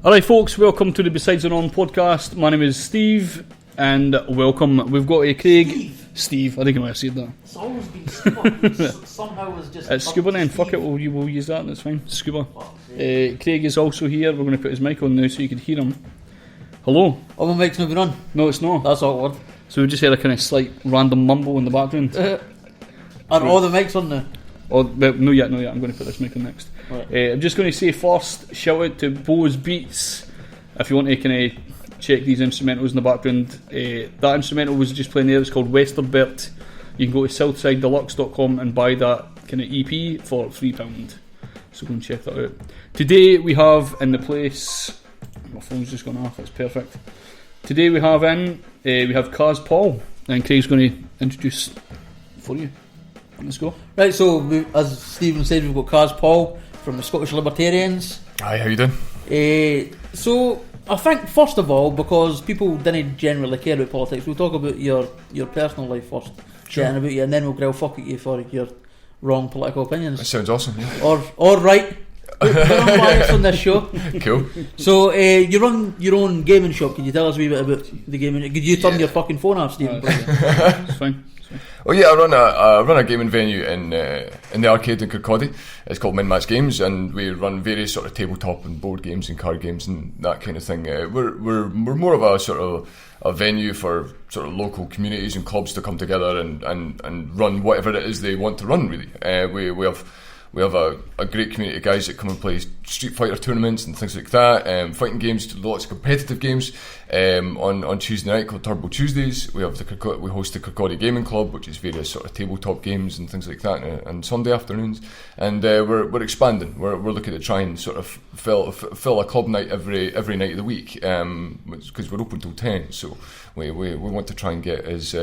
Alright folks, welcome to the Besides and On podcast. My name is Steve, and welcome. We've got Craig. Steve, I think I might have said that. It's always been Scuba. Somehow it's just... It's Scuba then, fuck it, we'll use that, that's fine. Scuba. Craig is also here, we're going to put his mic on now so you can hear him. Hello. Oh, my mic's not been on. No, it's not. That's awkward. So we just heard a kind of slight random mumble in the background. Are all the mics on now? Oh, well, no yet, I'm going to put this mic on next. Right. I'm just going to say first, shout out to Bo's Beats. If you want to kind of check these instrumentals in the background, that instrumental was just playing there, it's called Westerbert. You can go to southsidedeluxe.com and buy that kind of EP for £3. So go and check that out. Today we have in the place, my phone's just gone off, that's perfect. Today we have Caz Paul, and Craig's going to introduce for you. Let's go. Right, so as Stephen said, we've got Caz Paul from the Scottish Libertarians. Hi, how you doing? So I think first of all, because people didn't generally care about politics, we'll talk about your personal life first, sure. About you, and then we'll grill fuck at you for your wrong political opinions. That sounds awesome. Yeah. Or right. We're unbiased on this show. Cool. So you run your own gaming shop. Can you tell us a wee bit about the gaming? Could you turn your fucking phone off, Stephen? It's fine. Oh yeah, I run a gaming venue in the arcade in Kirkcaldy. It's called Minimised Games, and we run various sort of tabletop and board games and card games and that kind of thing. We're more of a sort of a venue for sort of local communities and clubs to come together and run whatever it is they want to run. Really, we have a great community of guys that come and play Street Fighter tournaments and things like that, fighting games, lots of competitive games. On Tuesday night called Turbo Tuesdays, we host the Kirkcaldy Gaming Club, which is various sort of tabletop games and things like that, and Sunday afternoons. And we're expanding. We're looking to try and sort of fill a club night every night of the week, because we're open till 10. So we want to try and get as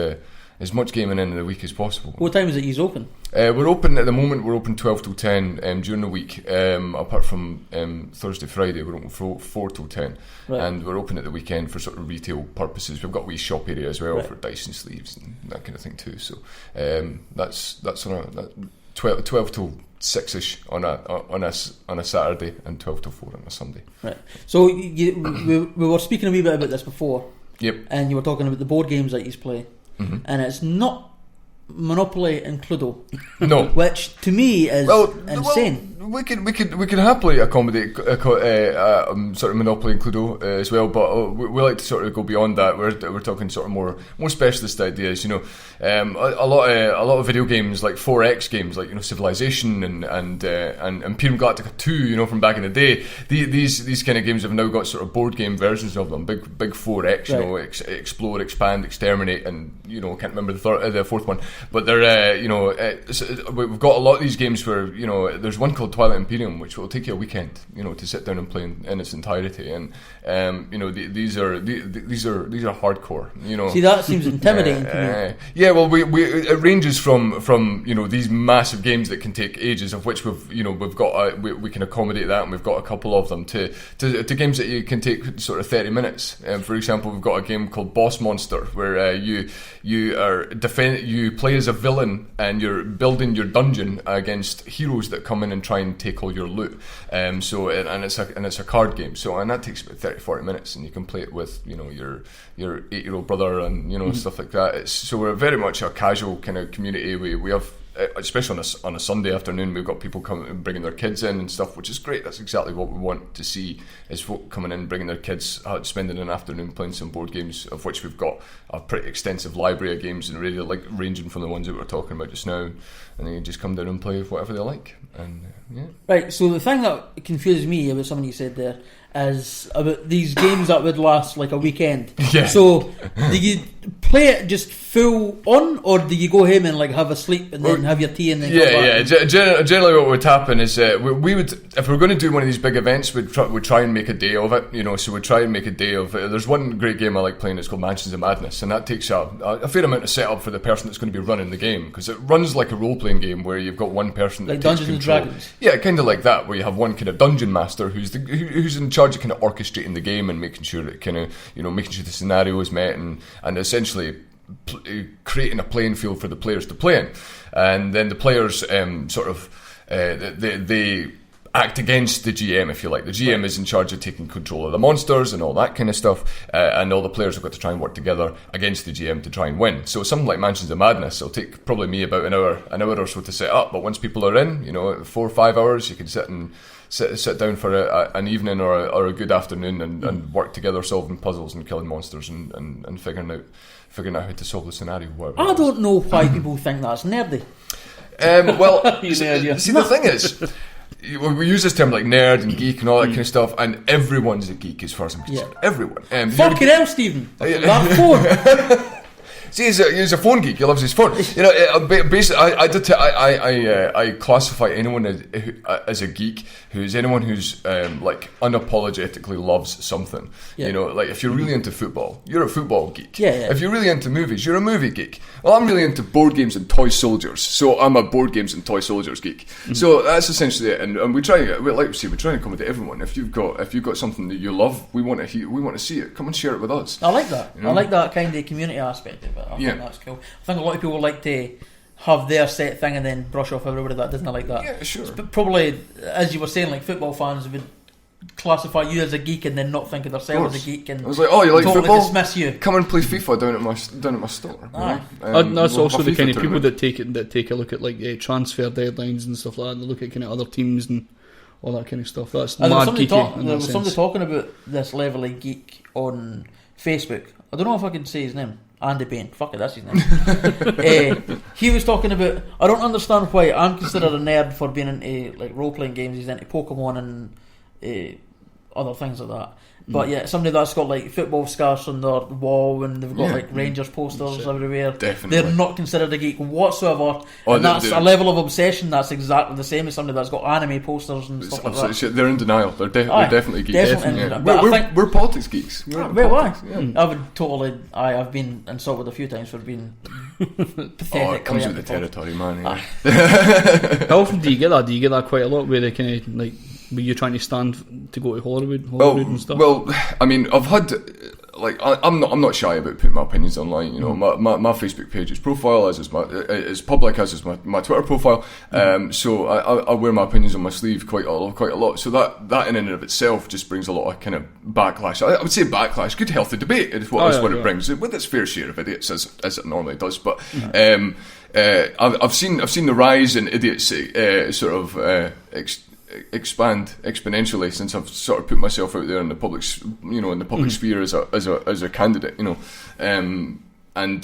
much gaming in the week as possible. What time is it he's open? We're open at the moment. We're open 12 till 10 during the week. Apart from Thursday, Friday, we're open 4 till 10, right. And we're open at the weekend for sort of retail purposes. We've got a wee shop area as well, right, for dice and sleeves and that kind of thing too. So that's on 12 till 6ish on a Saturday and 12 till 4 on a Sunday. Right. So we were speaking a wee bit about this before. Yep. And you were talking about the board games that you play. Mm-hmm. And it's not Monopoly and Cluedo. No. Which to me is insane. We could happily accommodate sort of Monopoly and Cluedo as well, but we like to sort of go beyond that. We're talking sort of more specialist ideas. You know, a lot of video games like 4X games, like Civilization and Imperium Galactica 2. You know, from back in the day. These kind of games have now got sort of board game versions of them. Big 4X. Right. You know, explore, expand, exterminate, and can't remember the fourth one. But they're we've got a lot of these games where there's one called Twilight Imperium, which will take you a weekend to sit down and play in its entirety, and these are hardcore. See, that seems intimidating to me. Yeah, well, it ranges from these massive games that can take ages, of which we've got we can accommodate that, and we've got a couple of them to games that you can take sort of 30 minutes. For example, we've got a game called Boss Monster, where you play as a villain and you're building your dungeon against heroes that come in and try and take all your loot. It's a card game. And that takes about 30-40 minutes, and you can play it with your 8-year-old brother and mm-hmm. stuff like that. So we're very much a casual kind of community. We have, especially on a Sunday afternoon, we've got people coming bringing their kids in and stuff, which is great. That's exactly what we want to see, is folk coming in, bringing their kids out, spending an afternoon playing some board games, of which we've got a pretty extensive library of games, and really like ranging from the ones that we're talking about just now, and then you just come down and play with whatever they like. And yeah. Right, so the thing that confuses me about something you said there is about these games that would last like a weekend. Yeah. So do you play it just full on, or do you go home and like have a sleep and then have your tea and then come back? Generally what would happen is we would, if we're going to do one of these big events, we'd try and make a day of it. So we'd try and make a day of it. There's one great game I like playing, it's called Mansions of Madness, and that takes a fair amount of setup for the person that's going to be running the game, because it runs like a role-playing game where you've got one person that like takes Dungeons control. and Dragons. Yeah, kind of like that, where you have one kind of dungeon master who's in charge of kind of orchestrating the game and making sure that making sure the scenario is met and essentially creating a playing field for the players to play in. And then the players they act against the GM, if you like. The GM is in charge of taking control of the monsters and all that kind of stuff, and all the players have got to try and work together against the GM to try and win. So something like Mansions of Madness, it'll take probably me about an hour or so to set up, but once people are in, 4 or 5 hours, you can sit down for an evening or a good afternoon and work together, solving puzzles and killing monsters and figuring out how to solve the scenario. I don't know why people think that's nerdy. The thing is, we use this term like nerd and geek and all that kind of stuff, and everyone's a geek as far as I'm concerned. Everyone. Fucking hell, Stephen. That phone. See, he's a phone geek. He loves his phone. Basically, I classify anyone as a geek who's anyone who's like unapologetically loves something. Yeah. Like if you're really into football, you're a football geek. Yeah. If you're really into movies, you're a movie geek. Well, I'm really into board games and toy soldiers, so I'm a board games and toy soldiers geek. Mm-hmm. So that's essentially it. And we try to accommodate everyone. If you've got something that you love, we want to see it. Come and share it with us. I like that. I like that kind of community aspect of it. I think that's cool. I think a lot of people like to have their set thing and then brush off everybody that doesn't like that. Yeah, sure. But probably, as you were saying, like football fans would classify you as a geek and then not think of themselves as a geek, and I was like, oh, you like totally football? Dismiss you. Come and play FIFA down at my store. That's also the kind of people that take a look at like transfer deadlines and stuff like that, and they look at kind of other teams and all that kind of stuff. That's mad geeky. There was somebody talking about this level of geek on Facebook. I don't know if I can say his name. Andy Bain. Fuck it, that's his name. He was talking about, I don't understand why I'm considered a nerd for being into like role-playing games. He's into Pokemon and other things like that. But yeah, somebody that's got like football scarves on their wall and they've got like Rangers posters everywhere. Definitely. They're not considered a geek whatsoever. And that's a level of obsession that's exactly the same as somebody that's got anime posters and stuff like that. They're in denial. They're definitely geeks. Definitely. We're politics geeks. Why? I would totally. I've been insulted a few times for being pathetic. It comes with the territory, man. How often do you get that? Do you get that quite a lot where they kind of like, were you trying to stand to go to Hollywood and stuff? Well, I mean, I've had like I'm not shy about putting my opinions online. My Facebook page is profile as public as is my Twitter profile. So I wear my opinions on my sleeve quite a lot. So that in and of itself just brings a lot of kind of backlash. I would say backlash, good healthy debate is what it brings, with its fair share of idiots as it normally does. But I've seen the rise in idiots expand exponentially since I've sort of put myself out there in the public, in the public sphere as a candidate, I've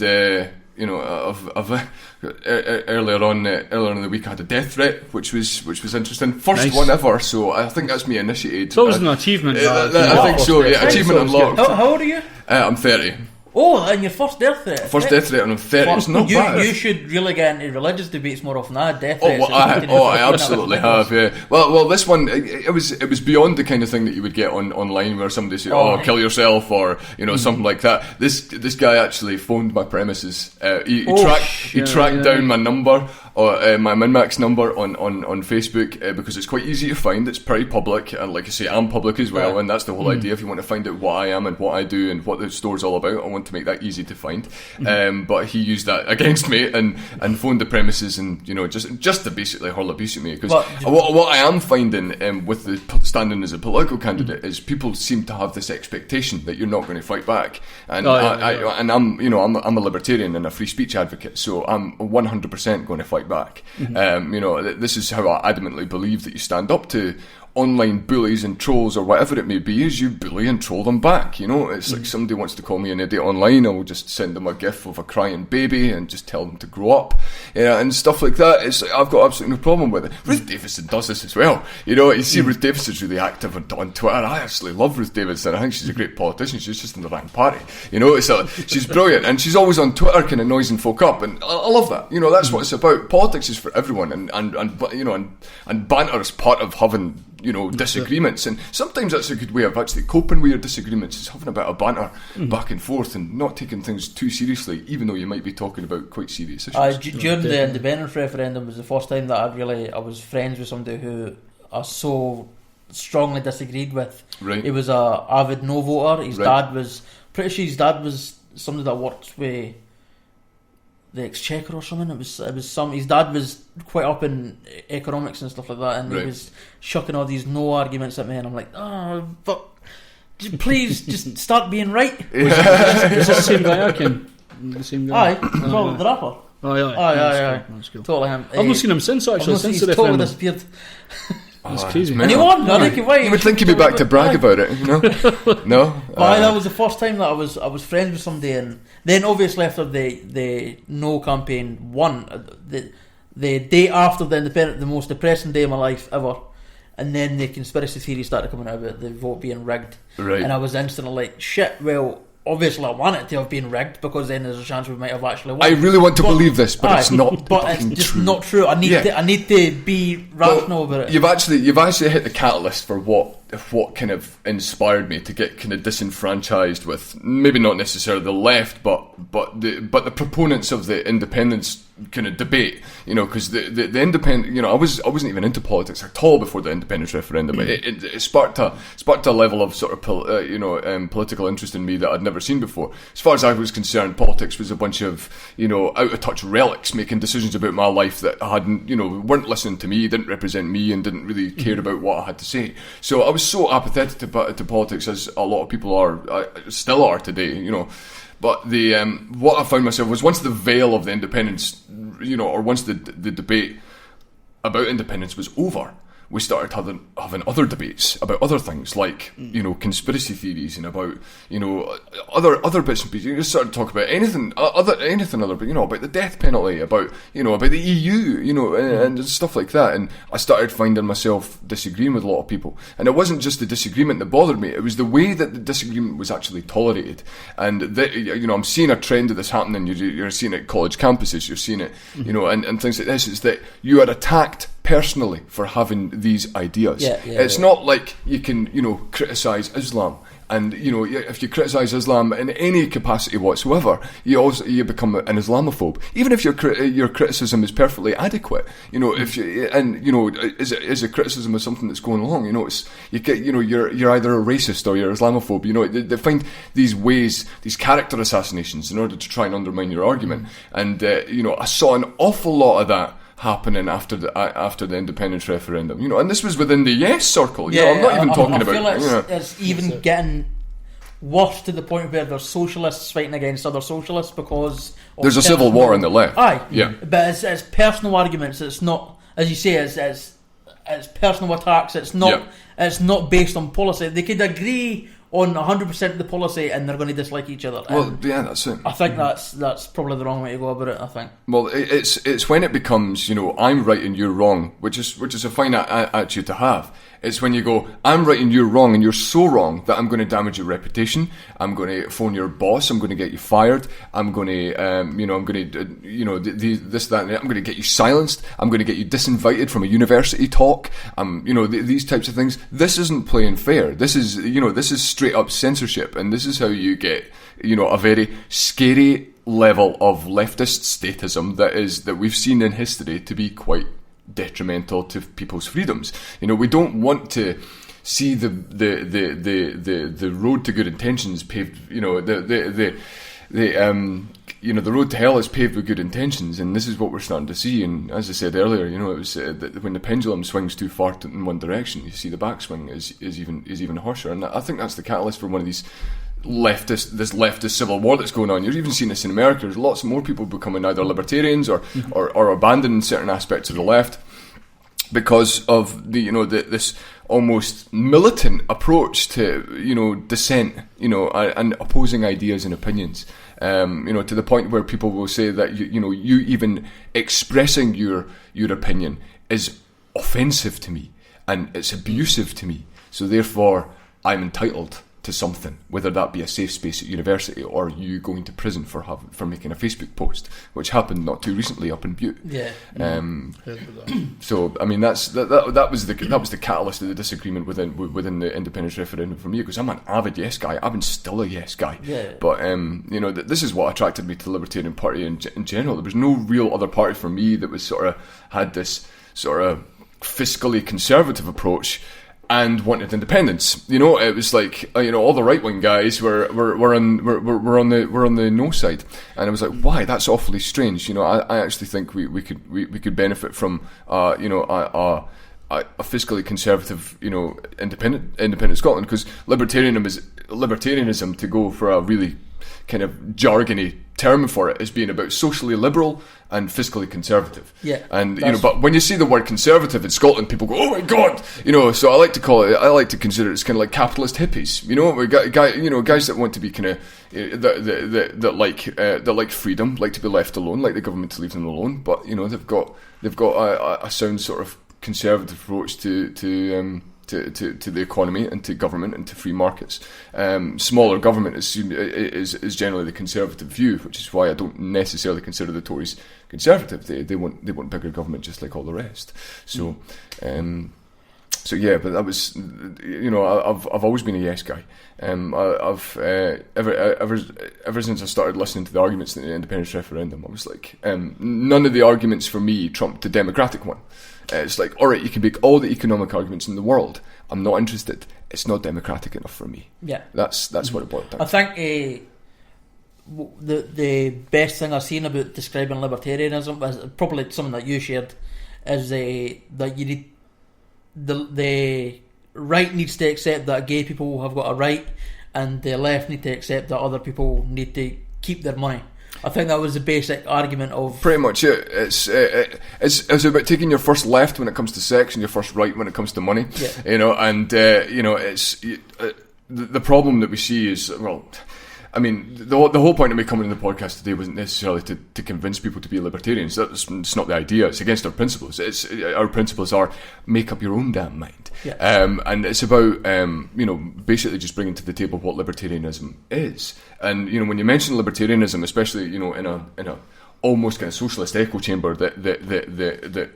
earlier on in the week I had a death threat, which was interesting. First one ever, so I think that's me initiated. So it was an achievement. I think so. Yeah, achievement unlocked. How old are you? I'm 30. Oh, and your first death threat. Death threat, and I'm 30. It's not bad. You should really get into religious debates more often. I had death threats. I absolutely have. Yeah. Well, this one it was beyond the kind of thing that you would get online where somebody say, kill yourself, or something like that. This guy actually phoned my premises. He tracked down my number, or my min-max number on Facebook, because it's quite easy to find. It's pretty public, and like I say, I'm public as well, and that's the whole idea. If you want to find out what I am and what I do and what the store's all about, I want to make that easy to find. But he used that against me and phoned the premises and just to basically hurl abuse at me, because what I am finding with the standing as a political candidate is people seem to have this expectation that you're not going to fight back, and I'm a libertarian and a free speech advocate, so I'm 100% going to fight back. This is how I adamantly believe that you stand up to online bullies and trolls or whatever it may be, is you bully and troll them back. It's like somebody wants to call me an idiot online, I will just send them a gif of a crying baby and just tell them to grow up, and stuff like that. I've got absolutely no problem with it. Ruth Davidson does this as well. You see Ruth Davidson's really active on Twitter. I actually love Ruth Davidson. I think she's a great politician. She's just in the wrong party. She's brilliant, and she's always on Twitter kind of noising folk up, and I love that. That's what it's about. Politics is for everyone, and banter is part of having disagreements, and sometimes that's a good way of actually coping with your disagreements, is having a bit of banter back and forth and not taking things too seriously, even though you might be talking about quite serious issues. During the independence referendum was the first time that I was friends with somebody who I so strongly disagreed with. Right. He was a avid no voter. His dad was somebody that worked with the Exchequer or something. It was some. His dad was quite up in economics and stuff like that, and he was shucking all these no arguments at me, and I'm like, oh, but please just start being right. Is this the same guy I can? The same guy? Aye, well, the rapper. Oh, yeah. Aye. That's cool. Totally him. I've not seen him since, actually. Since he's the totally referendum. disappeared. That's crazy. And he won. I think he won. You would think he'd be back to brag about it, you know? No? That was the first time that I was friends with somebody, and then obviously after the no campaign won, the day after the independent, the most depressing day of my life ever, and then the conspiracy theories started coming out about the vote being rigged, and I was instantly like, shit, well, obviously I want it to have been rigged, because then there's a chance we might have actually won. I really want to believe this, but it's not. But it's just true. not true. I need to be rational about it. You've actually hit the catalyst for what kind of inspired me to get kind of disenfranchised with, maybe not necessarily the left, but the proponents of the independence kind of debate, you know, because the independent, you know, I wasn't even into politics at all before the independence referendum. It sparked a level of sort of political interest in me that I'd never seen before. As far as I was concerned, politics was a bunch of, you know, out of touch relics making decisions about my life that hadn't, you know, weren't listening to me, didn't represent me, and didn't really care about what I had to say. So I was so apathetic to politics, as a lot of people still are today, you know. But what I found myself was, once the veil of the independence, you know, or once the debate about independence was over, we started having other debates about other things, like, you know, conspiracy theories, and about, you know, other bits and pieces. You just started to talk about anything other, but, you know, about the death penalty, about the EU, you know, and stuff like that. And I started finding myself disagreeing with a lot of people, and it wasn't just the disagreement that bothered me; it was the way that the disagreement was actually tolerated. And you know, I'm seeing a trend of this happening. You're seeing it at college campuses. You're seeing it, you know, and things like this. Is that you are attacked personally for having these ideas. It's not like you can, you know, criticise Islam, and, you know, if you criticise Islam in any capacity whatsoever, you become an Islamophobe, even if your criticism is perfectly adequate. You know, if you, and, you know, is a criticism of something that's going along. You know, you're either a racist or you're Islamophobe. You know, they find these ways, these character assassinations, in order to try and undermine your argument. And you know, I saw an awful lot of that happening after the independence referendum, you know, and this was within the yes circle. You know, I'm not even talking about. I feel like it's even getting worse, to the point where there's socialists fighting against other socialists because there's a civil war on the left. Aye, yeah, but it's personal arguments. It's not, as you say, it's personal attacks. It's not based on policy. They could agree on 100% of the policy, and they're going to dislike each other. Well, yeah, that's it. I think that's probably the wrong way to go about it. I think. Well, it's when it becomes, you know, I'm right and you're wrong, which is a fine attitude to have. It's when you go, I'm right and you're wrong, and you're so wrong that I'm going to damage your reputation. I'm going to phone your boss. I'm going to get you fired. I'm going to, this, that, and that. I'm going to get you silenced. I'm going to get you disinvited from a university talk. You know, these types of things. This isn't playing fair. This is straight up censorship, and this is how you get, you know, a very scary level of leftist statism that we've seen in history to be quite detrimental to people's freedoms. You know, we don't want to see the road to good intentions paved. You know, the road to hell is paved with good intentions, and this is what we're starting to see. And as I said earlier, you know, it was when the pendulum swings too far in one direction, you see the backswing is even harsher. And I think that's the catalyst for one of these leftist civil war that's going on. You're even seeing this in America. There's lots more people becoming either libertarians or abandoning certain aspects of the left because of this almost militant approach to, you know, dissent, you know, and opposing ideas and opinions. You know, to the point where people will say that you even expressing your opinion is offensive to me and it's abusive to me. So therefore, I'm entitled to something, whether that be a safe space at university or you going to prison for making a Facebook post, which happened not too recently up in Butte. Yeah. So I mean, that was the catalyst of the disagreement within the independence referendum for me, because I'm an avid yes guy. I've been still a yes guy. Yeah. But you know, this is what attracted me to the Libertarian Party in general. There was no real other party for me that was had this sort of fiscally conservative approach. and wanted independence. You know, it was like all the right wing guys were on the no side, and I was like, why? That's awfully strange. You know, I actually think we could benefit from a fiscally conservative, independent Scotland, because libertarianism, to go for a really kind of jargony term for it, is being about socially liberal and fiscally conservative. Yeah. And but when you see the word conservative in Scotland, people go, "Oh my god!" So I like to consider it's kind of like capitalist hippies. We got guys that want to be kind of that like freedom, like to be left alone, like the government to leave them alone. But they've got a sound sort of conservative approach to the economy and to government and to free markets. Smaller government is generally the conservative view, which is why I don't necessarily consider the Tories conservative. They want bigger government just like all the rest. So yeah, but that was I've always been a yes guy. I've ever since I started listening to the arguments in the independence referendum, I was like, none of the arguments for me trumped the democratic one. It's like, all right, you can make all the economic arguments in the world. I'm not interested. It's not democratic enough for me. Yeah, that's what it boiled down. I think the best thing I've seen about describing libertarianism is probably something that you shared, is that you need the right needs to accept that gay people have got a right, and the left need to accept that other people need to keep their money. I think that was the basic argument of... Pretty much it. It's about taking your first left when it comes to sex and your first right when it comes to money. Yeah. It's... the problem that we see is, well... I mean, the whole point of me coming in the podcast today wasn't necessarily to convince people to be libertarians. It's not the idea. It's against our principles. Our principles are make up your own damn mind. Yeah. And it's about basically just bringing to the table what libertarianism is. And when you mention libertarianism, especially in a almost kind of socialist echo chamber that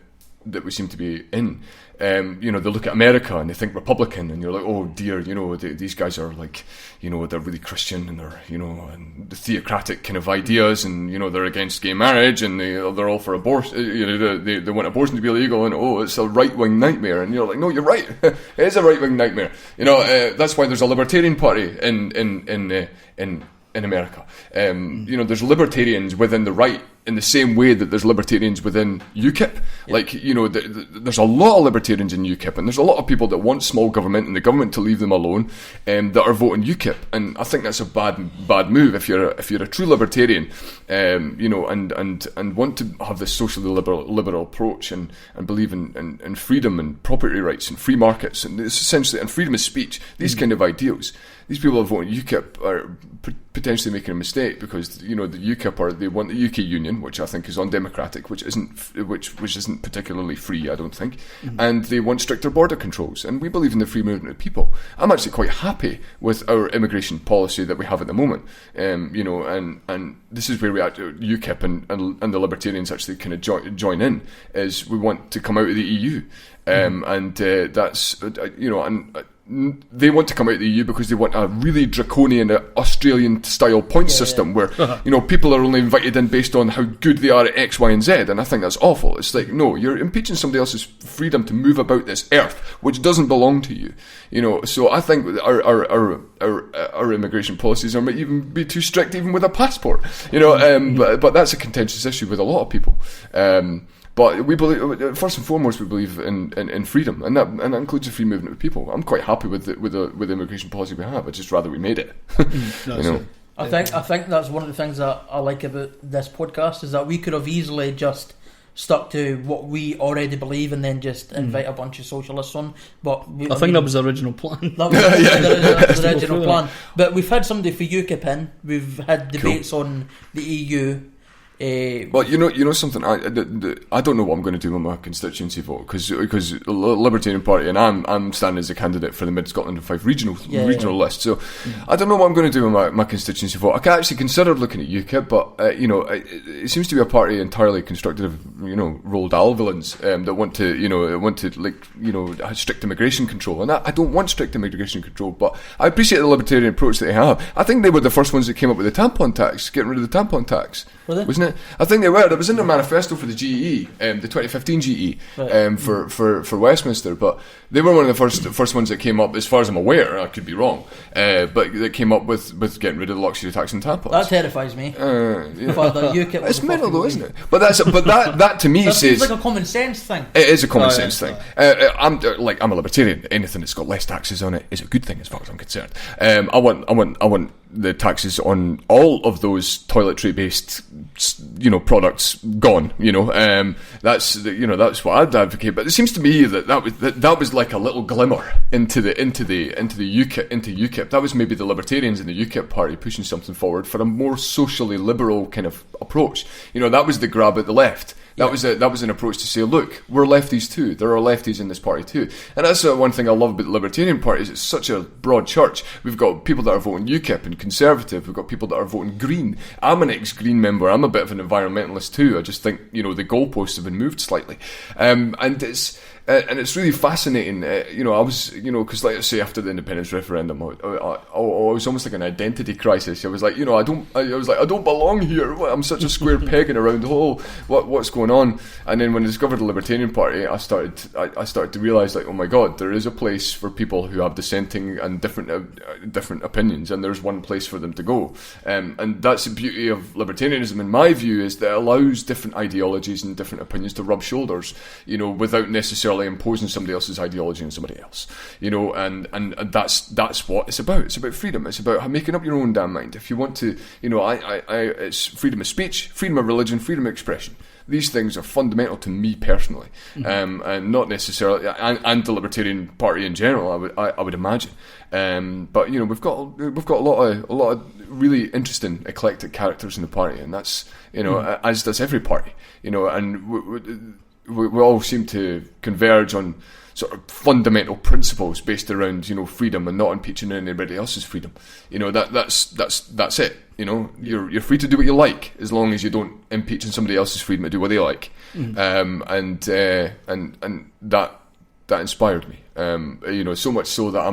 we seem to be in. They look at America and they think Republican, and you're like, oh dear, these guys are like, they're really Christian, and they're, and the theocratic kind of ideas, and they're against gay marriage, and they're all for abortion. They want abortion to be illegal, and it's a right wing nightmare. And you're like, no, you're right, it is a right wing nightmare. That's why there's a libertarian party in America. There's libertarians within the right in the same way that there's libertarians within UKIP. Yeah. Like, there's a lot of libertarians in UKIP, and there's a lot of people that want small government and the government to leave them alone, that are voting UKIP. And I think that's a bad move if you're a true libertarian, and want to have this socially liberal approach and believe in freedom and property rights and free markets, and it's essentially, and freedom of speech, these kind of ideals. These people that vote UKIP are potentially making a mistake, because the UKIP they want the UK Union, which I think is undemocratic, which isn't particularly free, I don't think, and they want stricter border controls. And we believe in the free movement of people. I'm actually quite happy with our immigration policy that we have at the moment, and this is where we UKIP and the libertarians actually kind of join in. Is we want to come out of the EU, and that's they want to come out of the EU because they want a really draconian Australian-style point system where, people are only invited in based on how good they are at X, Y, and Z, and I think that's awful. It's like, no, you're impeaching somebody else's freedom to move about this earth, which doesn't belong to you. So I think our immigration policies might even be too strict, even with a passport. But that's a contentious issue with a lot of people. But we believe, first and foremost, we believe in freedom, and that includes the free movement of people. I'm quite happy with the immigration policy we have. I'd just rather we made it. I think that's one of the things that I like about this podcast, is that we could have easily just stuck to what we already believe and then just invite a bunch of socialists on. But I think that was the original plan. That was the original plan. But we've had somebody for UKIP in. We've had debates on the EU. Well, something. I don't know what I'm going to do with my constituency vote, because Libertarian Party, and I'm standing as a candidate for the Mid Scotland and Fife regional list. So I don't know what I'm going to do with my constituency vote. I can actually consider looking at UKIP, but it seems to be a party entirely constructed of Roald Dahl villains that want to have strict immigration control, and I don't want strict immigration control. But I appreciate the libertarian approach that they have. I think they were the first ones that came up with the tampon tax, getting rid of the tampon tax, wasn't it? I think they were. It was in their manifesto for the GE, the 2015 GE, for Westminster. But they were one of the first ones that came up, as far as I'm aware. I could be wrong, but that came up with getting rid of the luxury tax on tampons. That terrifies me. It's mental, though, isn't it? But that to me that says seems like a common sense thing. it is a common sense thing. I'm a libertarian. Anything that's got less taxes on it is a good thing, as far as I'm concerned. I want the taxes on all of those toiletry-based, products gone. That's what I'd advocate. But it seems to me that was like a little glimmer into UKIP. That was maybe the libertarians in the UKIP party pushing something forward for a more socially liberal kind of approach. That was the grab at the left. That was an approach to say, look, we're lefties too. There are lefties in this party too. And that's one thing I love about the Libertarian Party, is it's such a broad church. We've got people that are voting UKIP and Conservative. We've got people that are voting Green. I'm an ex-Green member. I'm a bit of an environmentalist too. I just think, the goalposts have been moved slightly. And it's really fascinating, I was, because like I say, after the independence referendum, I was almost like an identity crisis. I was like, I don't belong here. I'm such a square peg in a round hole. What's going on? And then when I discovered the Libertarian Party, I started to realise, like, oh my God, there is a place for people who have dissenting and different opinions, and there's one place for them to go. And that's the beauty of libertarianism, in my view, is that it allows different ideologies and different opinions to rub shoulders, without necessarily imposing somebody else's ideology on somebody else, and that's what it's about. It's about freedom. It's about making up your own damn mind. If you want to, it's freedom of speech, freedom of religion, freedom of expression. These things are fundamental to me personally, and not necessarily, and the Libertarian Party in general. I would imagine, but we've got a lot of really interesting, eclectic characters in the party, and that's as does every party, and we all seem to converge on sort of fundamental principles based around freedom and not impeaching anybody else's freedom. That's it. You're free to do what you like as long as you don't impeach on somebody else's freedom to do what they like. And that inspired me. So much so that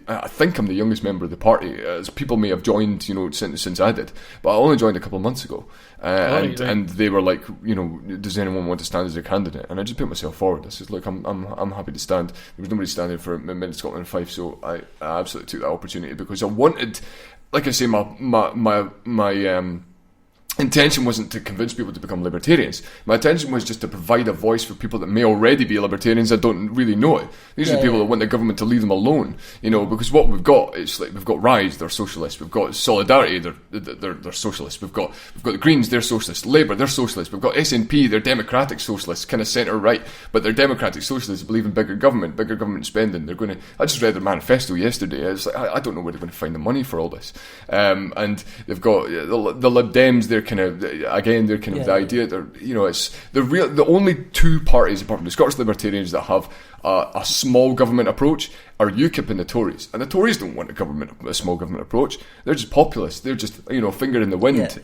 I think I'm the youngest member of the party. As people may have joined, since I did, but I only joined a couple of months ago. And they were like, does anyone want to stand as a candidate? And I just put myself forward. I said, look, I'm happy to stand. There was nobody standing for Mid Scotland 5, so I absolutely took that opportunity, because I wanted, like I say, my intention wasn't to convince people to become libertarians. My intention was just to provide a voice for people that may already be libertarians that don't really know it. These are people that want the government to leave them alone, because what we've got is, like, we've got Rise, they're socialists. We've got Solidarity, they're socialists. We've got the Greens, they're socialists. Labour, they're socialists. We've got SNP, they're democratic socialists, kind of centre right, but they're democratic socialists, believe in bigger government spending. I just read their manifesto yesterday. It's like, I don't know where they're going to find the money for all this. And they've got the Lib Dems. They're kind of the idea that it's the only two parties apart from the Scottish Libertarians that have a small government approach are UKIP and the Tories. And the Tories don't want a small government approach. They're just populists. They're just finger in the wind.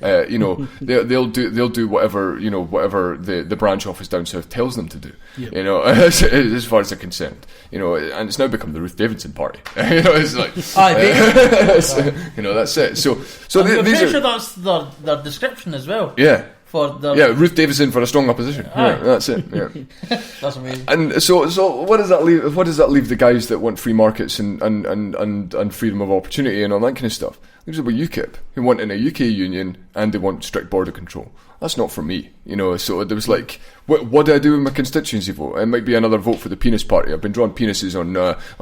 They'll do whatever the branch office down south tells them to do. As far as they're concerned. And it's now become the Ruth Davidson party. It's like that's it. So I'm pretty sure that's their description as well. Yeah. Ruth Davidson for a strong opposition. Yeah, that's it. Yeah. That's amazing. And so what does that leave? What does that leave the guys that want free markets and freedom of opportunity and all that kind of stuff? Leaves it with UKIP, who want in a UK union and they want strict border control. That's not for me, So there was like, what do I do with my constituency vote? It might be another vote for the penis party. I've been drawing penises on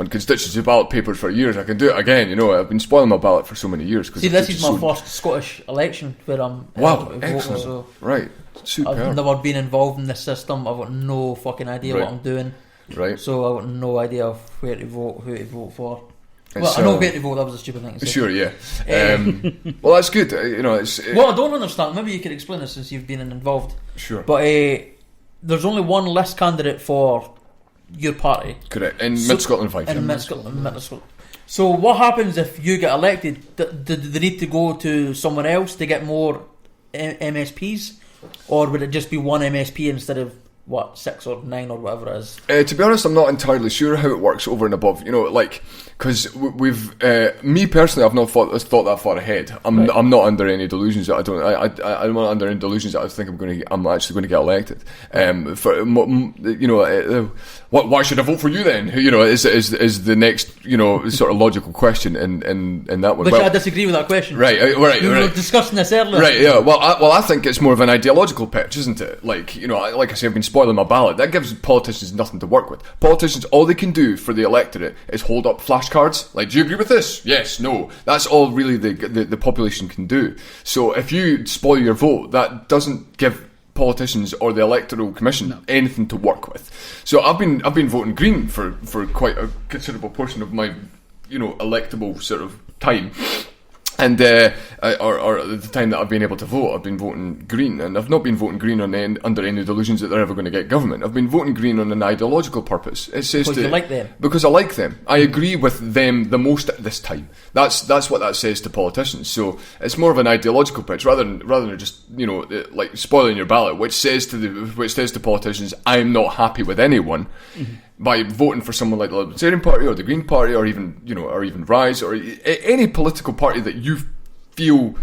constituency ballot papers for years. I can do it again. I've been spoiling my ballot for so many years. See, this is my first Scottish election where I'm excellent. So right, superb. I've never been involved in this system. I've got no fucking idea what I'm doing. Right. So I've got no idea of where to vote, who to vote for. Well, I know where to vote. That was a stupid thing to say. Sure, yeah. Well, that's good. What I don't understand, maybe you could explain this since you've been involved. Sure. But there's only one list candidate for your party. Correct. In Mid Scotland 5. In Mid Scotland. So what happens if you get elected? Do they need to go to someone else to get more MSPs, or would it just be one MSP instead of 6 or 9 or whatever it is? To be honest, I'm not entirely sure how it works over and above. because we've me personally, I've not thought that far ahead. I'm not under any delusions that I'm not under any delusions that I think I'm actually going to get elected. Why should I vote for you then? Is the next sort of logical question in that one. But I disagree with that question. Right. We were discussing this earlier. Right. Yeah. Well, I think it's more of an ideological pitch, isn't it? Like like I say, I've been spoiling my ballot. That gives politicians nothing to work with. Politicians, all they can do for the electorate is hold up flashcards. Like, do you agree with this? Yes. No. That's all really the population can do. So if you spoil your vote, that doesn't give politicians or the electoral commission anything to work with. So I've been voting Green for quite a considerable portion of my electable sort of time. And or the time that I've been able to vote, I've been voting Green, and I've not been voting Green under any delusions that they're ever going to get government. I've been voting Green on an ideological purpose. It says because you like them. Because I like them. I agree with them the most at this time. That's what that says to politicians. So it's more of an ideological pitch rather than just like spoiling your ballot, which says to politicians, I'm not happy with anyone. Mm-hmm. By voting for someone like the Libertarian Party or the Green Party or even Rise or any political party that you feel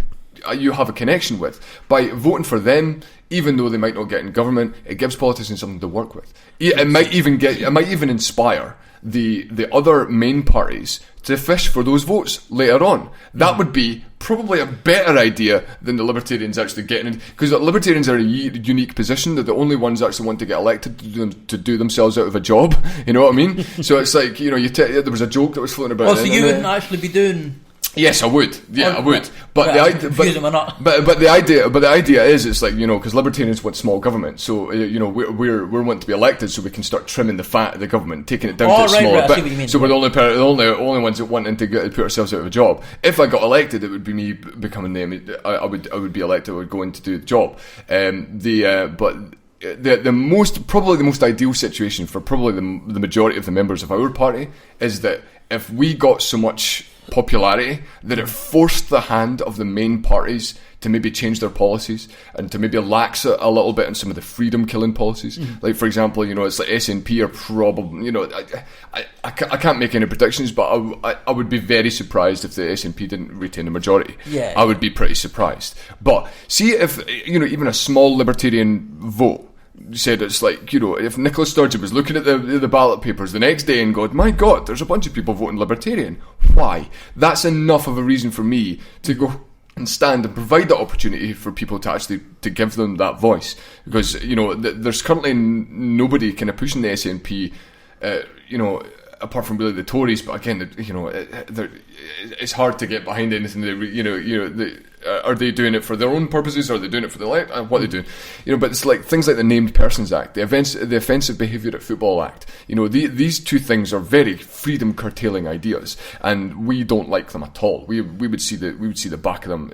you have a connection with, by voting for them, even though they might not get in government, it gives politicians something to work with. It might even inspire the other main parties to fish for those votes later on. That would be probably a better idea than the Libertarians actually getting in, because the Libertarians are in a unique position. They're the only ones that actually want to get elected to do themselves out of a job. You know what I mean? So it's like, there was a joke that was floating about. So you wouldn't actually be doing... Yes, I would. Yeah, I would. But the idea is, it's like, because Libertarians want small government, so we're wanting to be elected so we can start trimming the fat of the government, taking it down to a smaller bit. So we're the only ones that wanting to put ourselves out of a job. If I got elected, it would be me becoming the. I would be elected. I would go in to do the job. The most ideal situation for probably the majority of the members of our party is that if we got so much popularity that it forced the hand of the main parties to maybe change their policies and to maybe lax a little bit on some of the freedom killing policies. Like, for example, it's like SNP are probably, I can't make any predictions, but I would be very surprised if the SNP didn't retain a majority. Yeah. I would be pretty surprised. But see if even a small libertarian vote said, it's like, if Nicola Sturgeon was looking at the ballot papers the next day and going, my God, there's a bunch of people voting Libertarian. Why? That's enough of a reason for me to go and stand and provide that opportunity for people to actually to give them that voice. Because, there's currently nobody kind of pushing the SNP, apart from really the Tories, but again, it's hard to get behind anything. Are they doing it for their own purposes? Or are they doing it for the what are they doing? But it's like things like the Named Persons Act, the Offensive Behaviour at Football Act. These two things are very freedom curtailing ideas, and we don't like them at all. We would see the back of them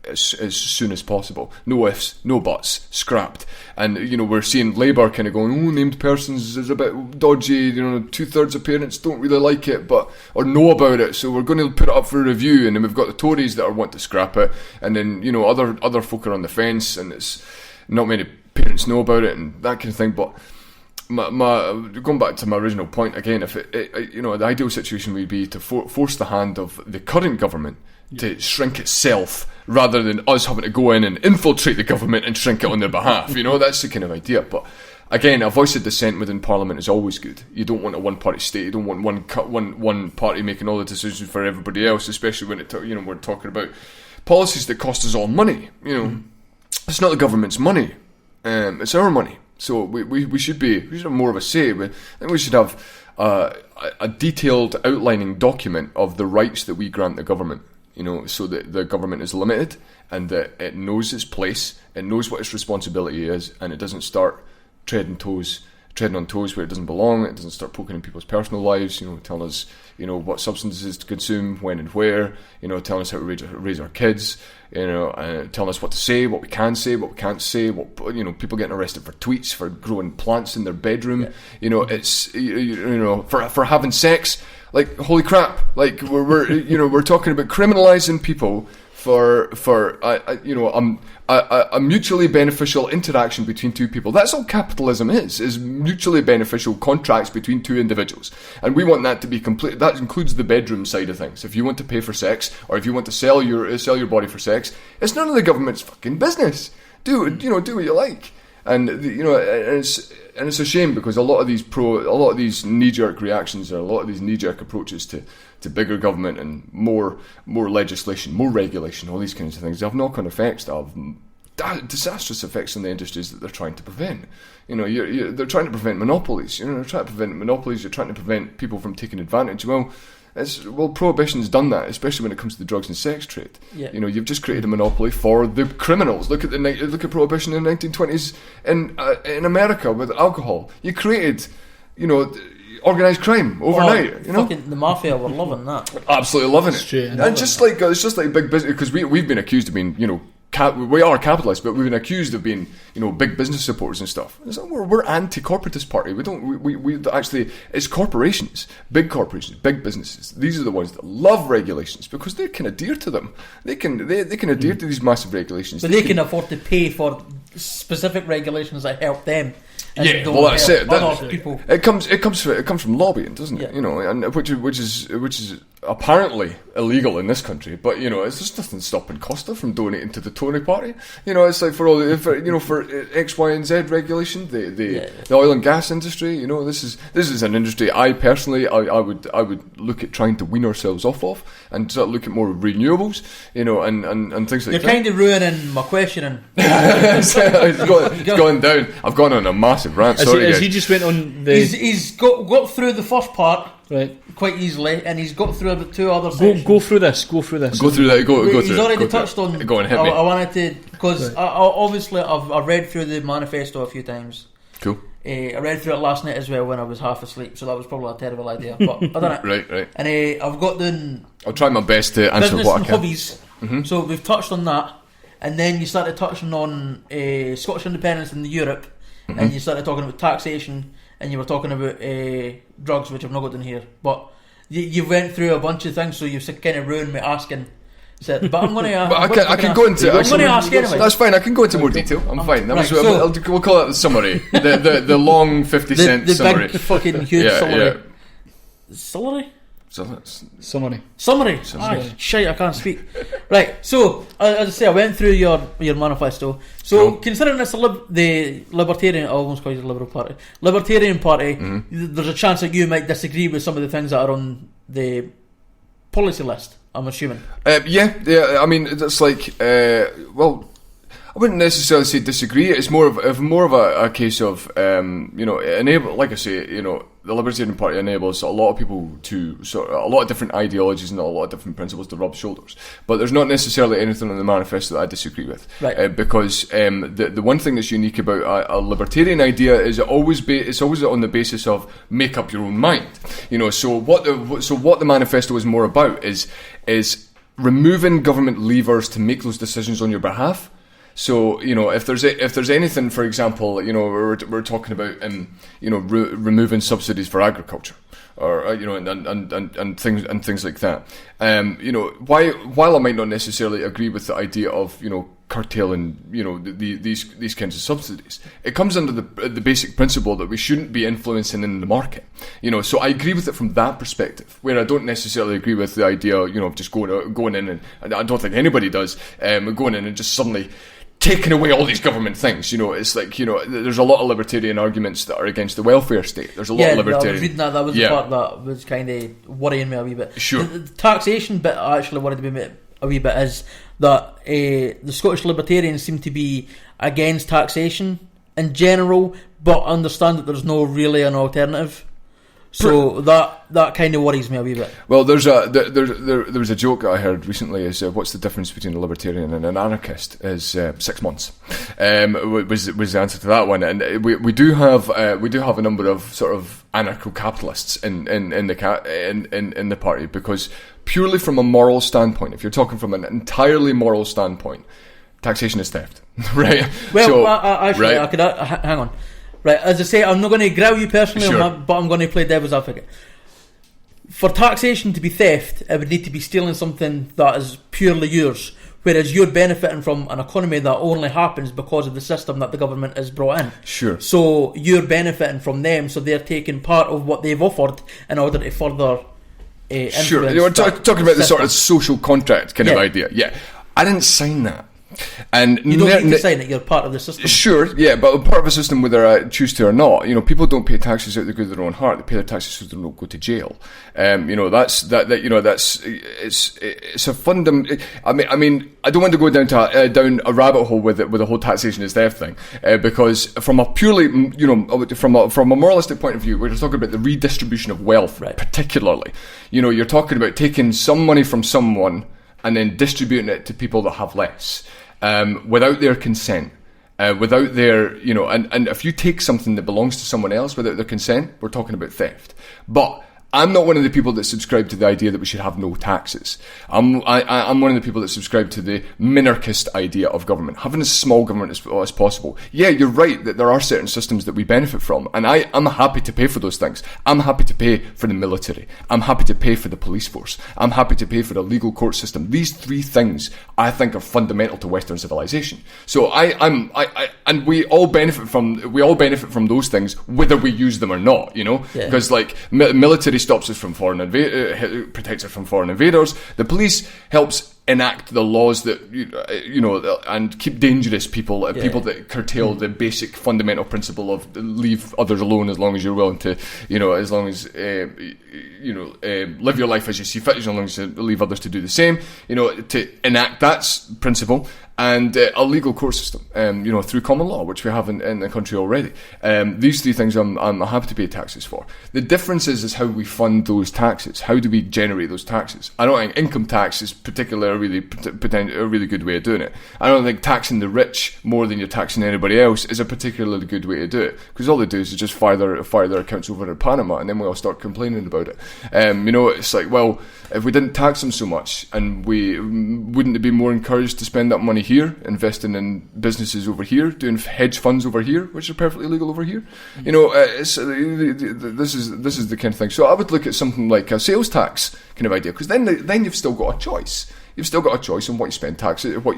as soon as possible. No ifs, no buts, scrapped. And we're seeing Labour kind of going, named persons is a bit dodgy. 2/3 of parents don't really like it, or know about it, so we're going to put it up for review. And then we've got the Tories that want to scrap it, and then other folk are on the fence, and it's not many parents know about it and that kind of thing. But my going back to my original point again, if the ideal situation would be to force the hand of the current government to shrink itself, rather than us having to go in and infiltrate the government and shrink it on their behalf. That's the kind of idea. But again, a voice of dissent within Parliament is always good. You don't want a one-party state. You don't want one party making all the decisions for everybody else, especially when we're talking about policies that cost us all money. It's not the government's money. It's our money. So we should have more of a say. I think we should have a detailed outlining document of the rights that we grant the government. So that the government is limited and that it knows its place, it knows what its responsibility is, and it doesn't start treading on toes where it doesn't belong. It doesn't start poking in people's personal lives, telling us, what substances to consume, when and where, telling us how to raise our kids, telling us what to say, what we can say, what we can't say, people getting arrested for tweets, for growing plants in their bedroom, it's, for having sex. Like, holy crap! Like we're talking about criminalising people for a mutually beneficial interaction between two people. That's all capitalism is mutually beneficial contracts between two individuals. And we want that to be complete. That includes the bedroom side of things. If you want to pay for sex, or if you want to sell your body for sex, it's none of the government's fucking business. Do what you like. And it's a shame, because a lot of these knee-jerk reactions, or a lot of these knee-jerk approaches to bigger government and more legislation, more regulation, all these kinds of things, they have knock-on effects that have disastrous effects on the industries that they're trying to prevent. They're trying to prevent monopolies. They're trying to prevent monopolies. You're trying to prevent people from taking advantage. Well, prohibition's done that, especially when it comes to the drugs and sex trade. Yeah. You've just created a monopoly for the criminals. Look at prohibition in the 1920s in America with alcohol. You created, organised crime overnight. Fucking the mafia were loving that. Absolutely loving it. And it's just like big business, because we've been accused of being, we are capitalists, but we've been accused of being, big business supporters and stuff. We're anti-corporatist party. We actually, it's corporations, big businesses. These are the ones that love regulations, because they can adhere to them. They can adhere to these massive regulations. But they can afford to pay for specific regulations that help them. Yeah, well, that's it. People. It comes from lobbying, doesn't it? Yeah. And which is apparently illegal in this country. But it's just nothing stopping Costa from donating to the Tory party. It's like for X, Y, and Z regulation, the oil and gas industry. This is an industry I personally I would look at trying to wean ourselves off of, and start look at more renewables. And things like that. You're kind of ruining my questioning. It's going down. I've gone on a massive rant. Sorry, he just went on the. He's got through the first part right quite easily, and he's got through about two other sections. Go through that. Go through He's through already it. touched on. Go on, hit me. I wanted to, because obviously I've read through the manifesto a few times. Cool. I read through it last night as well when I was half asleep, so that was probably a terrible idea. But I done it. Right. And I've got the. I'll try my best to answer business what I and can. hobbies. Mm-hmm. So we've touched on that, and then you started touching on Scottish independence in Europe, and you started talking about taxation, and you were talking about drugs, which I've not got in here. But you went through a bunch of things, so you've kind of ruined me asking. But I'm going to. But I can go into. I'm going to ask anyway. That's fine. I can go into more detail. I'm fine. Right, We'll call it the summary. The long 50-cent summary. The big fucking huge summary. Summary? Summary. Shite, I can't speak. Right, so as I say, I went through your manifesto. So considering it's the Libertarian, I almost call it the Liberal Party, Libertarian Party, there's a chance that you might disagree with some of the things that are on the policy list, I'm assuming. Yeah. I mean, it's like, I wouldn't necessarily say disagree. It's more of a case of enable. Like I say, the Libertarian Party enables a lot of people to a lot of different ideologies and a lot of different principles to rub shoulders. But there's not necessarily anything in the manifesto that I disagree with, right? Because the one thing that's unique about a libertarian idea is it's always on the basis of make up your own mind. So what the manifesto is more about is removing government levers to make those decisions on your behalf. So if there's anything, for example, we're talking about removing subsidies for agriculture, or and things like that. While I might not necessarily agree with the idea of curtailing these kinds of subsidies, it comes under the basic principle that we shouldn't be influencing in the market. So I agree with it from that perspective, where I don't necessarily agree with the idea of just going in, and I don't think anybody does, going in and just suddenly taking away all these government things. It's like, there's a lot of libertarian arguments that are against the welfare state. There's a lot of libertarian. I was reading that was the part that was kind of worrying me a wee bit. Sure. The taxation bit actually worried me a wee bit is that the Scottish Libertarians seem to be against taxation in general, but understand that there's no really an alternative. So that kind of worries me a wee bit. Well, there was a joke that I heard recently. Is what's the difference between a libertarian and an anarchist? Is 6 months. Was the answer to that one, and we do have a number of sort of anarcho-capitalists in the party, because purely from a moral standpoint, if you're talking from an entirely moral standpoint, taxation is theft, right? Well, actually, I could hang on. Right, as I say, I'm not going to grill you personally on that, but I'm going to play devil's advocate. For taxation to be theft, it would need to be stealing something that is purely yours, Whereas you're benefiting from an economy that only happens because of the system that the government has brought in. Sure. So you're benefiting from them, so they're taking part of what they've offered in order to further Sure. You're talking about the sort of social contract kind of idea. Yeah. I didn't sign that. And you don't need to sign it, you're part of the system. Sure, yeah, but part of a system whether I choose to or not. People don't pay taxes out of the good of their own heart. They pay their taxes so they don't go to jail. It's a fundamental. I mean, I don't want to go down a rabbit hole with the whole taxation is theft thing, because from a purely, from a moralistic point of view, we're talking about the redistribution of wealth, right. Particularly. You're talking about taking some money from someone and then distributing it to people that have less. Without their consent, without their, and if you take something that belongs to someone else without their consent, we're talking about theft. But I'm not one of the people that subscribe to the idea that we should have no taxes. I'm one of the people that subscribe to the minarchist idea of government, having as small government as possible. Yeah, you're right that there are certain systems that we benefit from, and I'm happy to pay for those things. I'm happy to pay for the military. I'm happy to pay for the police force. I'm happy to pay for the legal court system. These three things I think are fundamental to Western civilization. So and we all benefit from those things whether we use them or not. Because military stops us from protects us from foreign invaders. The police helps enact the laws that and keep dangerous people, people that curtail the basic fundamental principle of leave others alone as long as you're willing to, as long as live your life as you see fit, as long as you leave others to do the same. To enact that principle. And a legal court system, through common law, which we have in the country already. These three things I'm happy to pay taxes for. The difference is how we fund those taxes. How do we generate those taxes? I don't think income tax is particularly a really good way of doing it. I don't think taxing the rich more than you're taxing anybody else is a particularly good way to do it. Because all they do is just fire their accounts over in Panama, and then we all start complaining about it. It's like, well, if we didn't tax them so much, and wouldn't it be more encouraged to spend that money here, investing in businesses over here, doing hedge funds over here, which are perfectly legal over here? This is the kind of thing. So I would look at something like a sales tax kind of idea, because then you've still got a choice. You've still got a choice on what you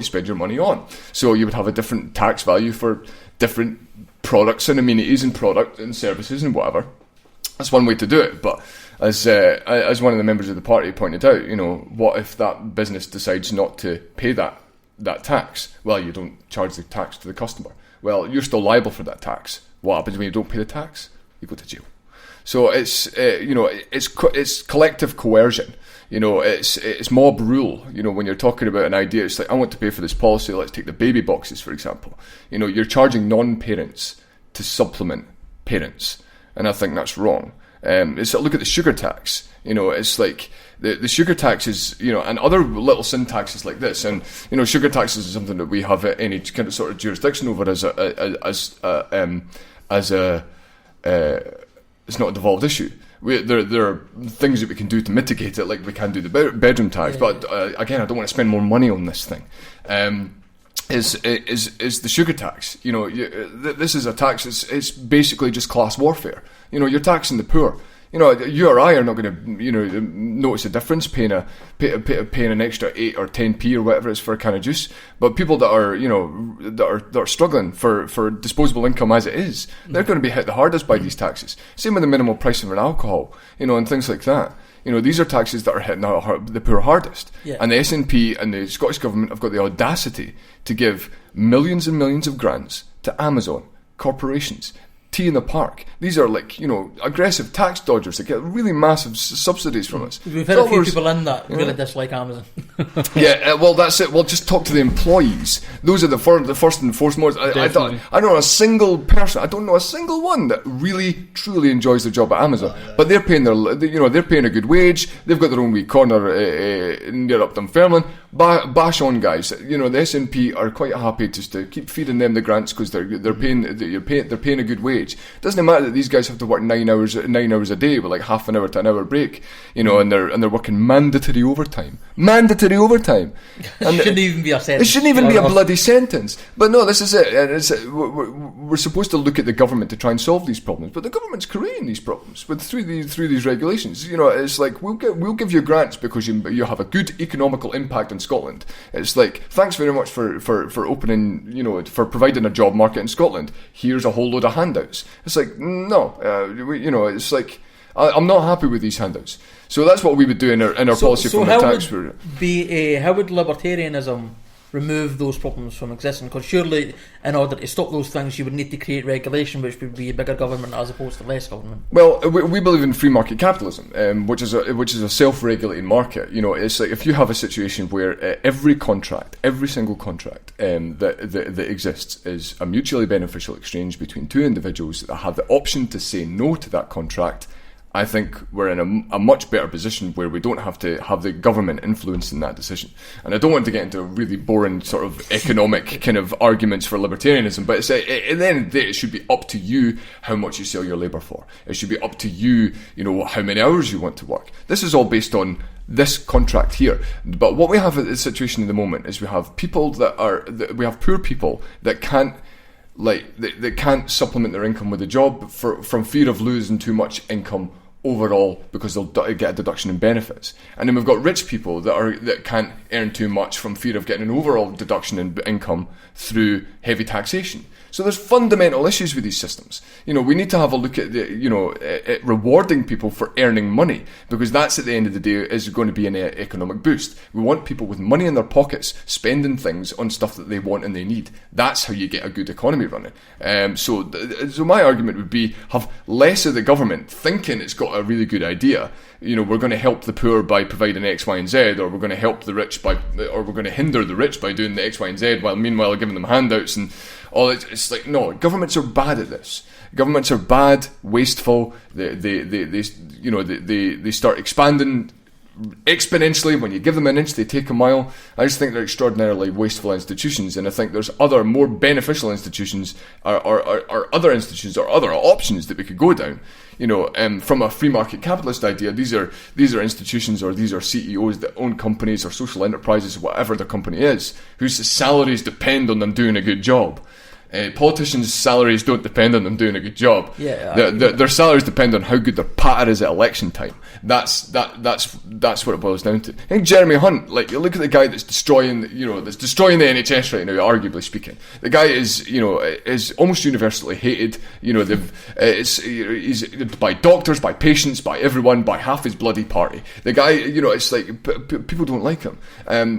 spend your money on. So you would have a different tax value for different products and amenities and product and services and whatever. That's one way to do it, but as one of the members of the party pointed out, what if that business decides not to pay that tax? Well, you don't charge the tax to the customer. Well, you're still liable for that tax. What happens when you don't pay the tax? You go to jail. So it's collective coercion. It's mob rule. When you're talking about an idea, it's like, I want to pay for this policy. Let's take the baby boxes, for example. You're charging non-parents to supplement parents, and I think that's wrong. Look at the sugar tax. It's like the sugar tax is, and other little sin taxes like this. And sugar taxes is something that we have any kind of sort of jurisdiction over as it's not a devolved issue. There are things that we can do to mitigate it, like we can do the bedroom tax. But again, I don't want to spend more money on this thing. Is the sugar tax? This is a tax. It's basically just class warfare. You're taxing the poor. You or I are not going to, notice a difference paying an extra 8 or 10p or whatever it is for a can of juice. But people that are, that are struggling for disposable income as it is, they're going to be hit the hardest by these taxes. Same with the minimal pricing of alcohol, and things like that. These are taxes that are hitting the poor hardest. Yeah. And the SNP and the Scottish Government have got the audacity to give millions and millions of grants to Amazon, corporations, Tea in the Park. These are like, aggressive tax dodgers that get really massive subsidies from us. We've had a few people in that really dislike Amazon. Yeah, well, that's it. Well, just talk to the employees. Those are the first and foremost. I don't know a single person. I don't know a single one that really, truly enjoys their job at Amazon. But they're paying they're paying a good wage. They've got their own wee corner near up Dunfermline. Bash on, guys. The SNP are quite happy just to keep feeding them the grants because they're paying a good wage. Doesn't matter that these guys have to work 9 hours a day with like half an hour to an hour break, and they're working mandatory overtime. voluntary overtime. And it shouldn't even be a sentence. It shouldn't even be a bloody sentence. But no, this is it. We're supposed to look at the government to try and solve these problems, but the government's creating these problems through these regulations. It's like we'll give you grants because you have a good economical impact in Scotland. It's like, thanks very much for opening, for providing a job market in Scotland. Here's a whole load of handouts. It's like, no, it's like, I'm not happy with these handouts. So that's what we would do in our policy from the tax. How would libertarianism remove those problems from existing? Because surely, in order to stop those things, you would need to create regulation, which would be bigger government as opposed to less government. Well, we believe in free market capitalism, which is a self-regulating market. It's like if you have a situation where every single contract that exists is a mutually beneficial exchange between two individuals that have the option to say no to that contract, I think we're in a much better position where we don't have to have the government influencing that decision. And I don't want to get into really boring sort of economic kind of arguments for libertarianism, but at the end of the day, it should be up to you how much you sell your labour for. It should be up to you, how many hours you want to work. This is all based on this contract here. But what we have at the situation at the moment is we have people we have poor people that can't they can't supplement their income with a job from fear of losing too much income overall because they'll get a deduction in benefits. And then we've got rich people that can't earn too much from fear of getting an overall deduction in income through heavy taxation. So there's fundamental issues with these systems. We need to have a look at at rewarding people for earning money, because that's at the end of the day is going to be an economic boost. We want people with money in their pockets spending things on stuff that they want and they need. That's how you get a good economy running. So my argument would be have less of the government thinking it's got a really good idea. We're going to help the poor by providing X, Y, and Z, or we're going to help the rich or we're going to hinder the rich by doing the X, Y, and Z, while meanwhile giving them handouts and all. It's like, no, governments are bad at this. Governments are bad, wasteful. They start expanding exponentially. When you give them an inch, they take a mile. I just think they're extraordinarily wasteful institutions, and I think there's other more beneficial institutions or other institutions or other options that we could go down. From a free market capitalist idea, these are institutions, or these are CEOs that own companies or social enterprises, whatever their company is, whose salaries depend on them doing a good job. Politicians' salaries don't depend on them doing a good job. Their salaries depend on how good their patter is at election time. That's what it boils down to. I think Jeremy Hunt, you look at the guy that's destroying the NHS right now, arguably speaking. The guy is almost universally hated. He's by doctors, by patients, by everyone, by half his bloody party. The guy, it's like people don't like him.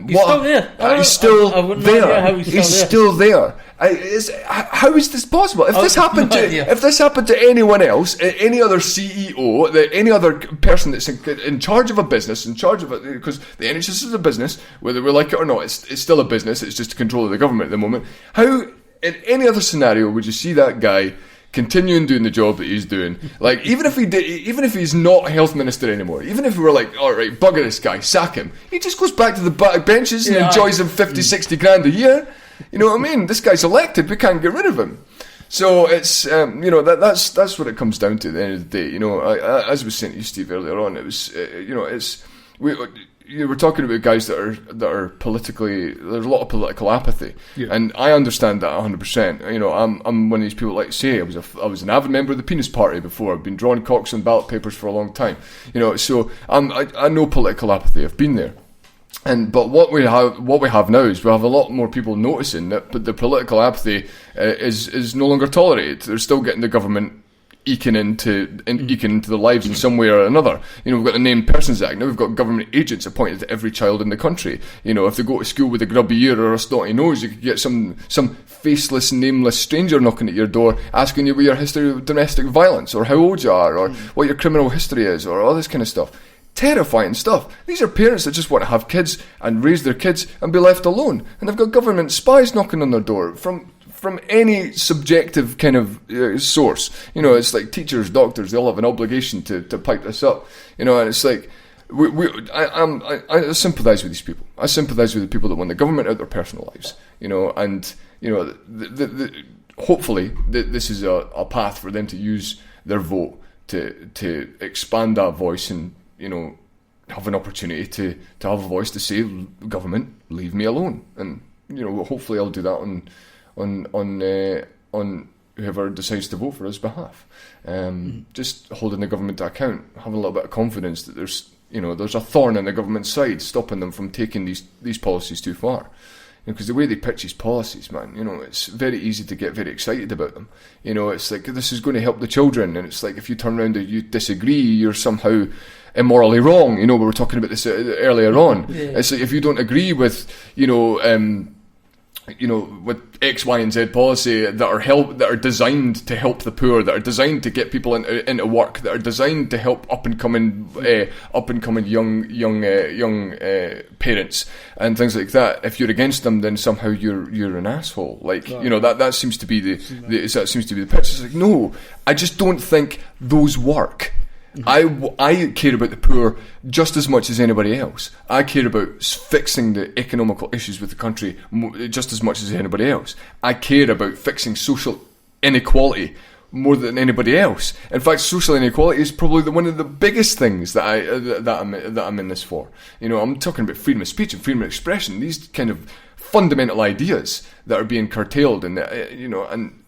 He's still there. He's still there. How He's still there. How is this possible? If this happened to anyone else, any other CEO, any other person that's in charge of a business, because the NHS is a business, whether we like it or not, it's still a business. It's just control of the government at the moment. How, in any other scenario, would you see that guy continuing doing the job that he's doing? Even if he's not health minister anymore, even if we were like, all right, bugger this guy, sack him, he just goes back to the back benches and enjoys him 50, 60 grand a year. You know what I mean? This guy's elected. We can't get rid of him. So it's that's what it comes down to at the end of the day. As I was saying to you, Steve, earlier on, it was we're talking about guys that are politically. There's a lot of political apathy, and I understand that 100%. I'm one of these people like to say I was an avid member of the Penis Party before. I've been drawing cocks on ballot papers for a long time. So I know political apathy. I've been there. But what we have now is we have a lot more people noticing that the political apathy is no longer tolerated. They're still getting the government eking into their lives in some way or another. We've got the Named Persons Act. Now we've got government agents appointed to every child in the country. If they go to school with a grubby ear or a snotty nose, you could get some faceless, nameless stranger knocking at your door asking you what your history of domestic violence, or how old you are, or what your criminal history is, or all this kind of stuff. Terrifying stuff. These are parents that just want to have kids and raise their kids and be left alone, and they've got government spies knocking on their door from any subjective kind of source. It's like teachers, doctors, they all have an obligation to pipe this up. And it's like I sympathise with these people. I sympathise with the people that want the government out of their personal lives. Hopefully this is a path for them to use their vote to expand that voice and have an opportunity to have a voice to say, government, leave me alone. And, hopefully I'll do that on whoever decides to vote for his behalf. Just holding the government to account, having a little bit of confidence that there's a thorn in the government's side stopping them from taking these policies too far. Because the way they pitch these policies, man, it's very easy to get very excited about them. It's like, this is going to help the children, and it's like, if you turn around and you disagree, you're somehow immorally wrong. We were talking about this earlier on. Yeah. It's like, if you don't agree with, with X, Y, and Z policy that are designed to help the poor, that are designed to get people into work, that are designed to help up and coming young parents and things like that. If you're against them, then somehow you're an asshole. Like, that seems to be the pitch. It's like, no, I just don't think those work. I care about the poor just as much as anybody else. I care about fixing the economical issues with the country just as much as anybody else. I care about fixing social inequality more than anybody else. In fact, social inequality is probably one of the biggest things that I'm in this for. I'm talking about freedom of speech and freedom of expression. These kind of fundamental ideas that are being curtailed, and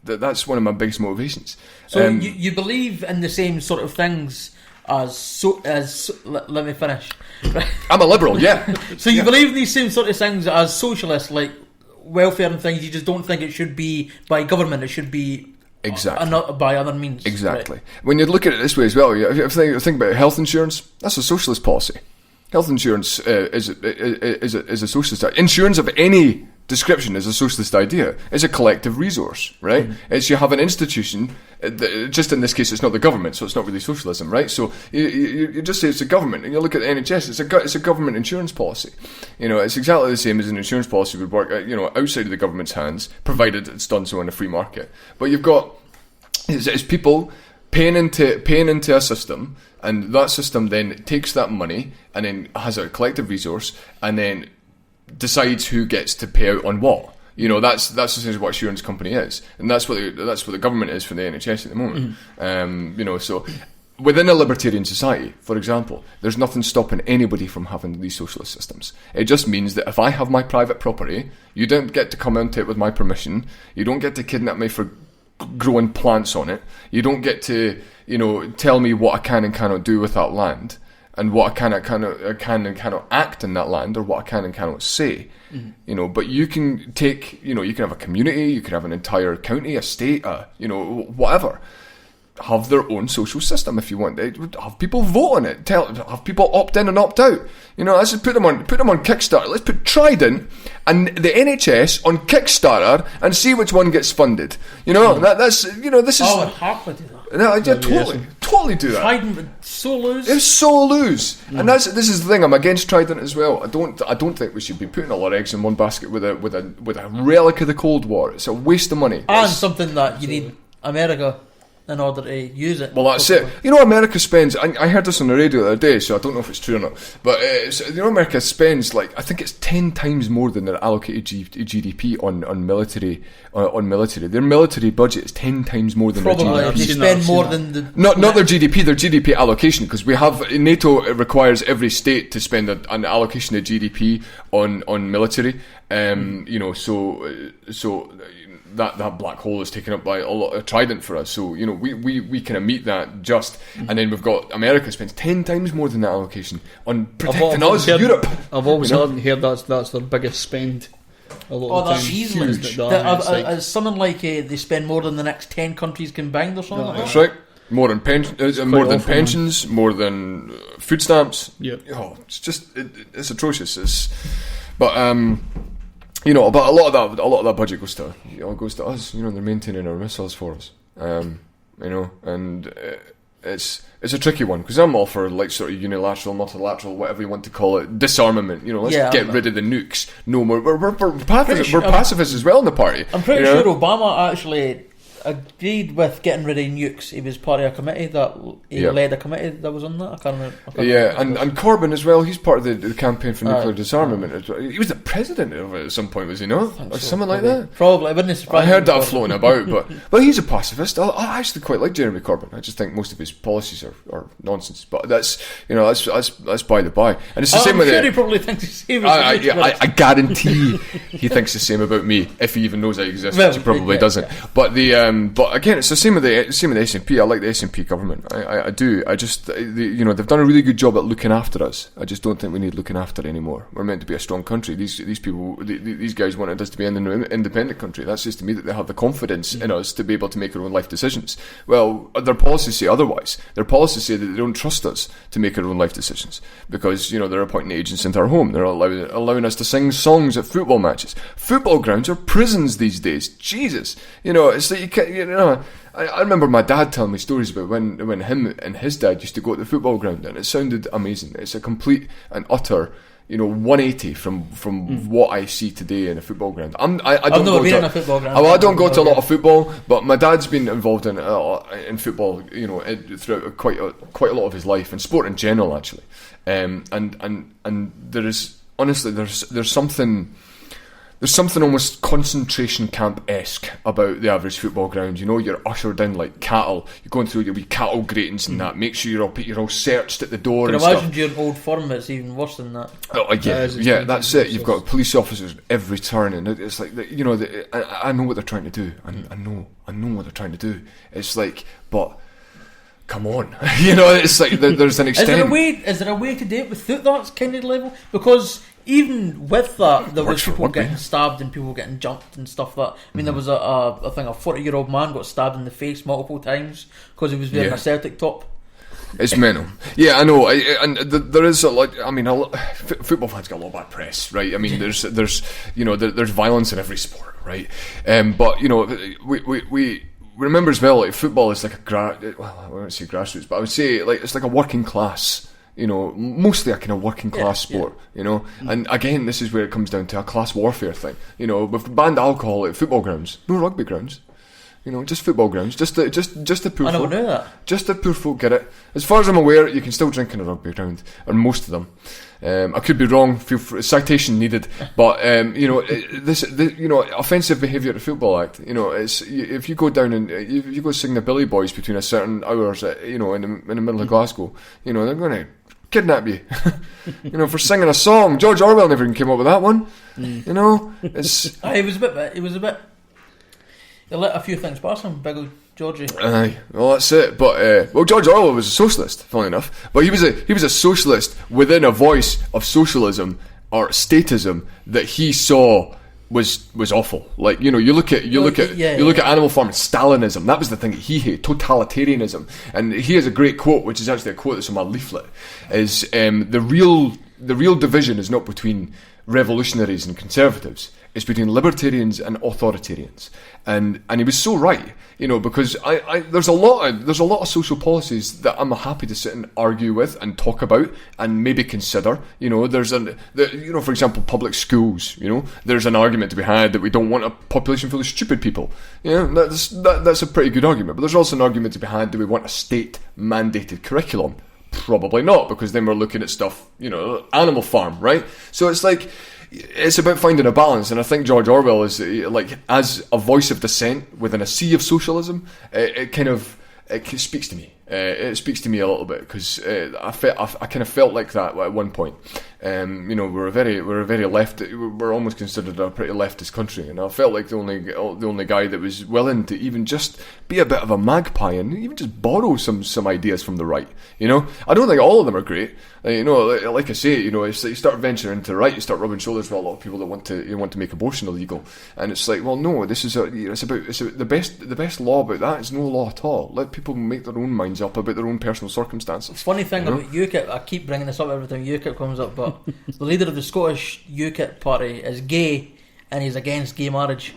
that's one of my biggest motivations. So you believe in the same sort of things as let me finish. I'm a liberal, yeah. So you believe in these same sort of things as socialists, like welfare and things. You just don't think it should be by government. It should be by other means. Exactly. Right. When you look at it this way as well, if you think about health insurance, that's a socialist policy. Health insurance is a socialist idea. Insurance of any description is a socialist idea. It's a collective resource, right? It's, you have an institution, just in this case it's not the government, so it's not really socialism, right? So you just say it's a government, and you look at the NHS, it's a government insurance policy. It's exactly the same as an insurance policy would work, outside of the government's hands, provided it's done so in a free market. But you've got, it's people paying into a system, and that system then takes that money and then has a collective resource and then decides who gets to pay out on what. That's essentially what insurance company is, and that's what the government is for the NHS at the moment. So within a libertarian society, for example, there's nothing stopping anybody from having these socialist systems. It just means that if I have my private property, you don't get to come into it with my permission. You don't get to kidnap me for growing plants on it. You don't get to tell me what I can and cannot do with that land, and what I can and cannot act in that land, or what I can and cannot say. But you can take, you can have a community, you can have an entire county, a state, whatever, have their own social system if you want. Have people vote on it. Have people opt in and opt out. Let's just put them on Kickstarter. Let's put Trident and the NHS on Kickstarter and see which one gets funded. This is. I would happily do that. No, totally do that. Trident would so lose. It's so lose, and this is the thing. I'm against Trident as well. I don't think we should be putting all our eggs in one basket with a relic of the Cold War. It's a waste of money. And something that you need America in order to use it. Well, that's it. America spends, I heard this on the radio the other day, so I don't know if it's true or not, but America spends, I think it's 10 times more than their allocated GDP on military. Their military budget is 10 times more than Probably their GDP. They spend more than the... Not their GDP, their GDP allocation, because we have, NATO requires every state to spend an allocation of GDP on military. So that black hole is taken up by a lot of Trident for us, so we kind of meet that just, and then we've got America spends 10 times more than that allocation on protecting us, Europe. I've always heard that's their biggest spend. A lot of the time. Easily. As something like they spend more than the next 10 countries combined or something. That's right. More than pensions, more than food stamps. Yeah. It's just it's atrocious. But but a lot of that budget goes to us. They're maintaining our missiles for us. And it's a tricky one, because I'm all for sort of unilateral, multilateral, whatever you want to call it, disarmament. Let's get rid of the nukes. No more. We're pacifists as well in the party. I'm pretty sure Obama actually agreed with getting rid of nukes. He was part of a committee he led a committee that was on that. I can't remember. And Corbyn as well. He's part of the campaign for nuclear disarmament. He was the president of it at some point, was he not? Or something like that. Probably. I wouldn't surprise. I heard that floating about, but he's a pacifist. I actually quite like Jeremy Corbyn. I just think most of his policies are nonsense. But that's by the by. And it's the same with he probably thinks the same. I guarantee he thinks the same about me if he even knows I exist, which he probably doesn't. But but again, it's the same with the SNP. I like the SNP government. I do. I just they've done a really good job at looking after us. I just don't think we need looking after anymore. We're meant to be a strong country. These people, these guys wanted us to be an independent country. That's just to me that they have the confidence in us to be able to make our own life decisions. Well, their policies say otherwise. Their policies say that they don't trust us to make our own life decisions because they're appointing agents into our home. They're allowing us to sing songs at football matches. Football grounds are prisons these days. Jesus, it's like you can't. I remember my dad telling me stories about when him and his dad used to go to the football ground, and it sounded amazing. It's a complete and utter 180 from what I see today in a football ground. I've never been in a football ground. I don't go to a lot of football, but my dad's been involved in football, throughout quite a lot of his life, and sport in general, actually. And there is honestly there's something almost concentration camp-esque about the average football ground. You're ushered in like cattle. You're going through your wee cattle gratings and that. Make sure you're all searched at the door. Can and imagine during Old Firm it's even worse than that. Oh yeah, that's it. You've got police officers every turn, and it's like I know what they're trying to do. I know what they're trying to do. It's like, but come on, it's like there's an extent. Is there a way to do it without that kind of level? Because even with that, there was people getting stabbed and people getting jumped and stuff. There was a 40-year-old man got stabbed in the face multiple times because he was wearing a Celtic top. It's mental. Yeah, I know. There is football fans get a lot of bad press, right? I mean, there's violence in every sport, right? But we remember as well, like football is like I won't say grassroots, but I would say like it's like a working class. Mostly a kind of working class sport, and again, this is where it comes down to a class warfare thing. We've banned alcohol at football grounds, no rugby grounds, just football grounds, just the poor folk. I never knew that. Just the poor folk get it. As far as I'm aware, you can still drink in a rugby ground, or most of them. I could be wrong. Feel free, citation needed. But offensive behaviour at the Football Act. It's if you go down and if you go sing the Billy Boys between a certain hours, in the middle of Glasgow, they're going to kidnap you. For singing a song. George Orwell never even came up with that one. It's. It was a bit. He let a few things pass him, big old Georgie. Aye, well that's it. But George Orwell was a socialist, funnily enough. But he was a socialist within a voice of socialism or statism that he saw was awful. Like you look at Animal Farm and Stalinism. That was the thing that he hated, totalitarianism. And he has a great quote, which is actually a quote that's on my leaflet. Is the real division is not between revolutionaries and conservatives. It's between libertarians and authoritarians, and he was so right, because there's a lot of social policies that I'm happy to sit and argue with and talk about and maybe consider. For example, public schools. There's an argument to be had that we don't want a population full of stupid people. That's a pretty good argument, but there's also an argument to be had that we want a state mandated curriculum. Probably not, because then we're looking at stuff, Animal Farm, right? So it's like. It's about finding a balance, and I think George Orwell is like as a voice of dissent within a sea of socialism. It speaks to me. It speaks to me a little bit because I kind of felt like that at one point. We're a very left. We're almost considered a pretty leftist country, and I felt like the only guy that was willing to even just be a bit of a magpie and even just borrow some ideas from the right. I don't think all of them are great. Like I say, it's like you start venturing into the right, you start rubbing shoulders with a lot of people that want to make abortion illegal, and it's like, well, no, this is it's about the best law about that is no law at all. Let people make their own minds up about their own personal circumstances. Funny thing about UKIP, I keep bringing this up every time UKIP comes up, but the leader of the Scottish UKIP party is gay, and he's against gay marriage.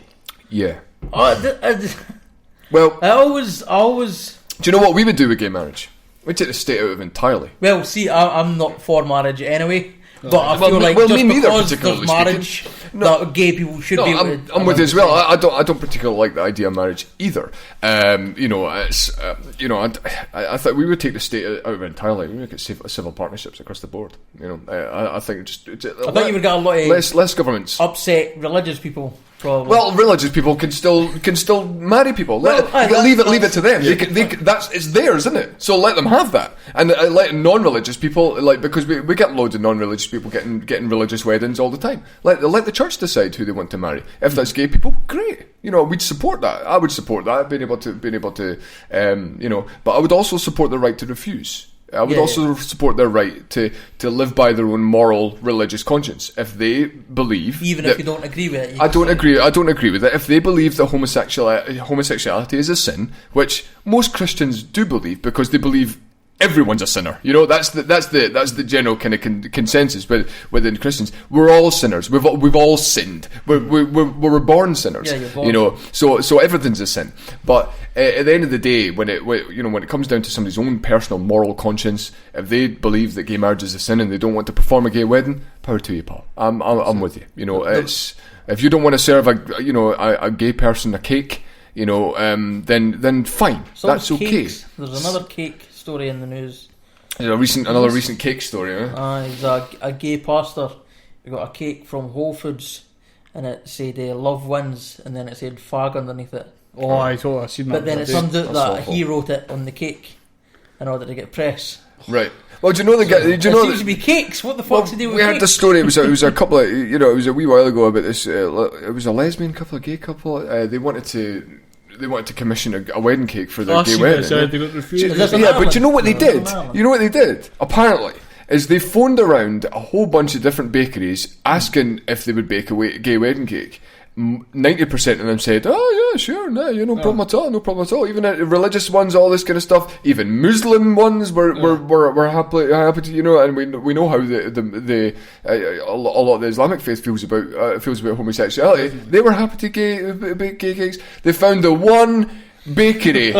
Yeah. Well, I always. Do you know what we would do with gay marriage? We'd take the state out of it entirely. Well, see, I'm not for marriage anyway. But I feel like just me neither, because there's marriage, that gay people should be able to... I'm with you as well. I don't particularly like the idea of marriage either. It's I thought we would take the state out of it entirely. We make it civil partnerships across the board. I think I thought you would get a lot of less governments. Upset religious people. Probably. Well, religious people can still marry people. Leave it to them. It's theirs, isn't it? So let them have that, and let non-religious people, because we get loads of non-religious people getting religious weddings all the time. Let the church decide who they want to marry. If that's gay people, great. We'd support that. I would support that. Being able to, But I would also support the right to refuse. I would also support their right to live by their own moral religious conscience. If they believe, even if you don't agree with it, I don't agree with it. If they believe that homosexuality is a sin, which most Christians do believe, because they believe everyone's a sinner. That's the general kind of consensus within Christians. We're all sinners. We've all sinned. We're born sinners. Yeah, you're born. So everything's a sin. But at the end of the day, when it comes down to somebody's own personal moral conscience, if they believe that gay marriage is a sin and they don't want to perform a gay wedding, power to you, pal. I'm with you. It's if you don't want to serve a gay person a cake, then fine. That's okay. There's another cake story in the news. Another recent cake story. He's a gay pastor. He got a cake from Whole Foods, and it said "Love wins," and then it said "fag" underneath it. Oh, I seen that. But then it turns out that he wrote it on the cake in order to get press. Right. Well, do you know the guy? There seems to be cakes. What the fuck's the deal with cakes? We had this story. It was a couple of it was a wee while ago about this. It was a lesbian couple, a gay couple. They wanted to commission a wedding cake for their gay wedding. They got refused. But you know what they did? You know what they did? Apparently, is they phoned around a whole bunch of different bakeries asking if they would bake a gay wedding cake. 90% of them said, "Oh yeah, sure, no problem at all. Even religious ones, all this kind of stuff. Even Muslim ones were happy to, and we know how a lot of the Islamic faith feels about homosexuality. They were happy to bake gay cakes. They found the one bakery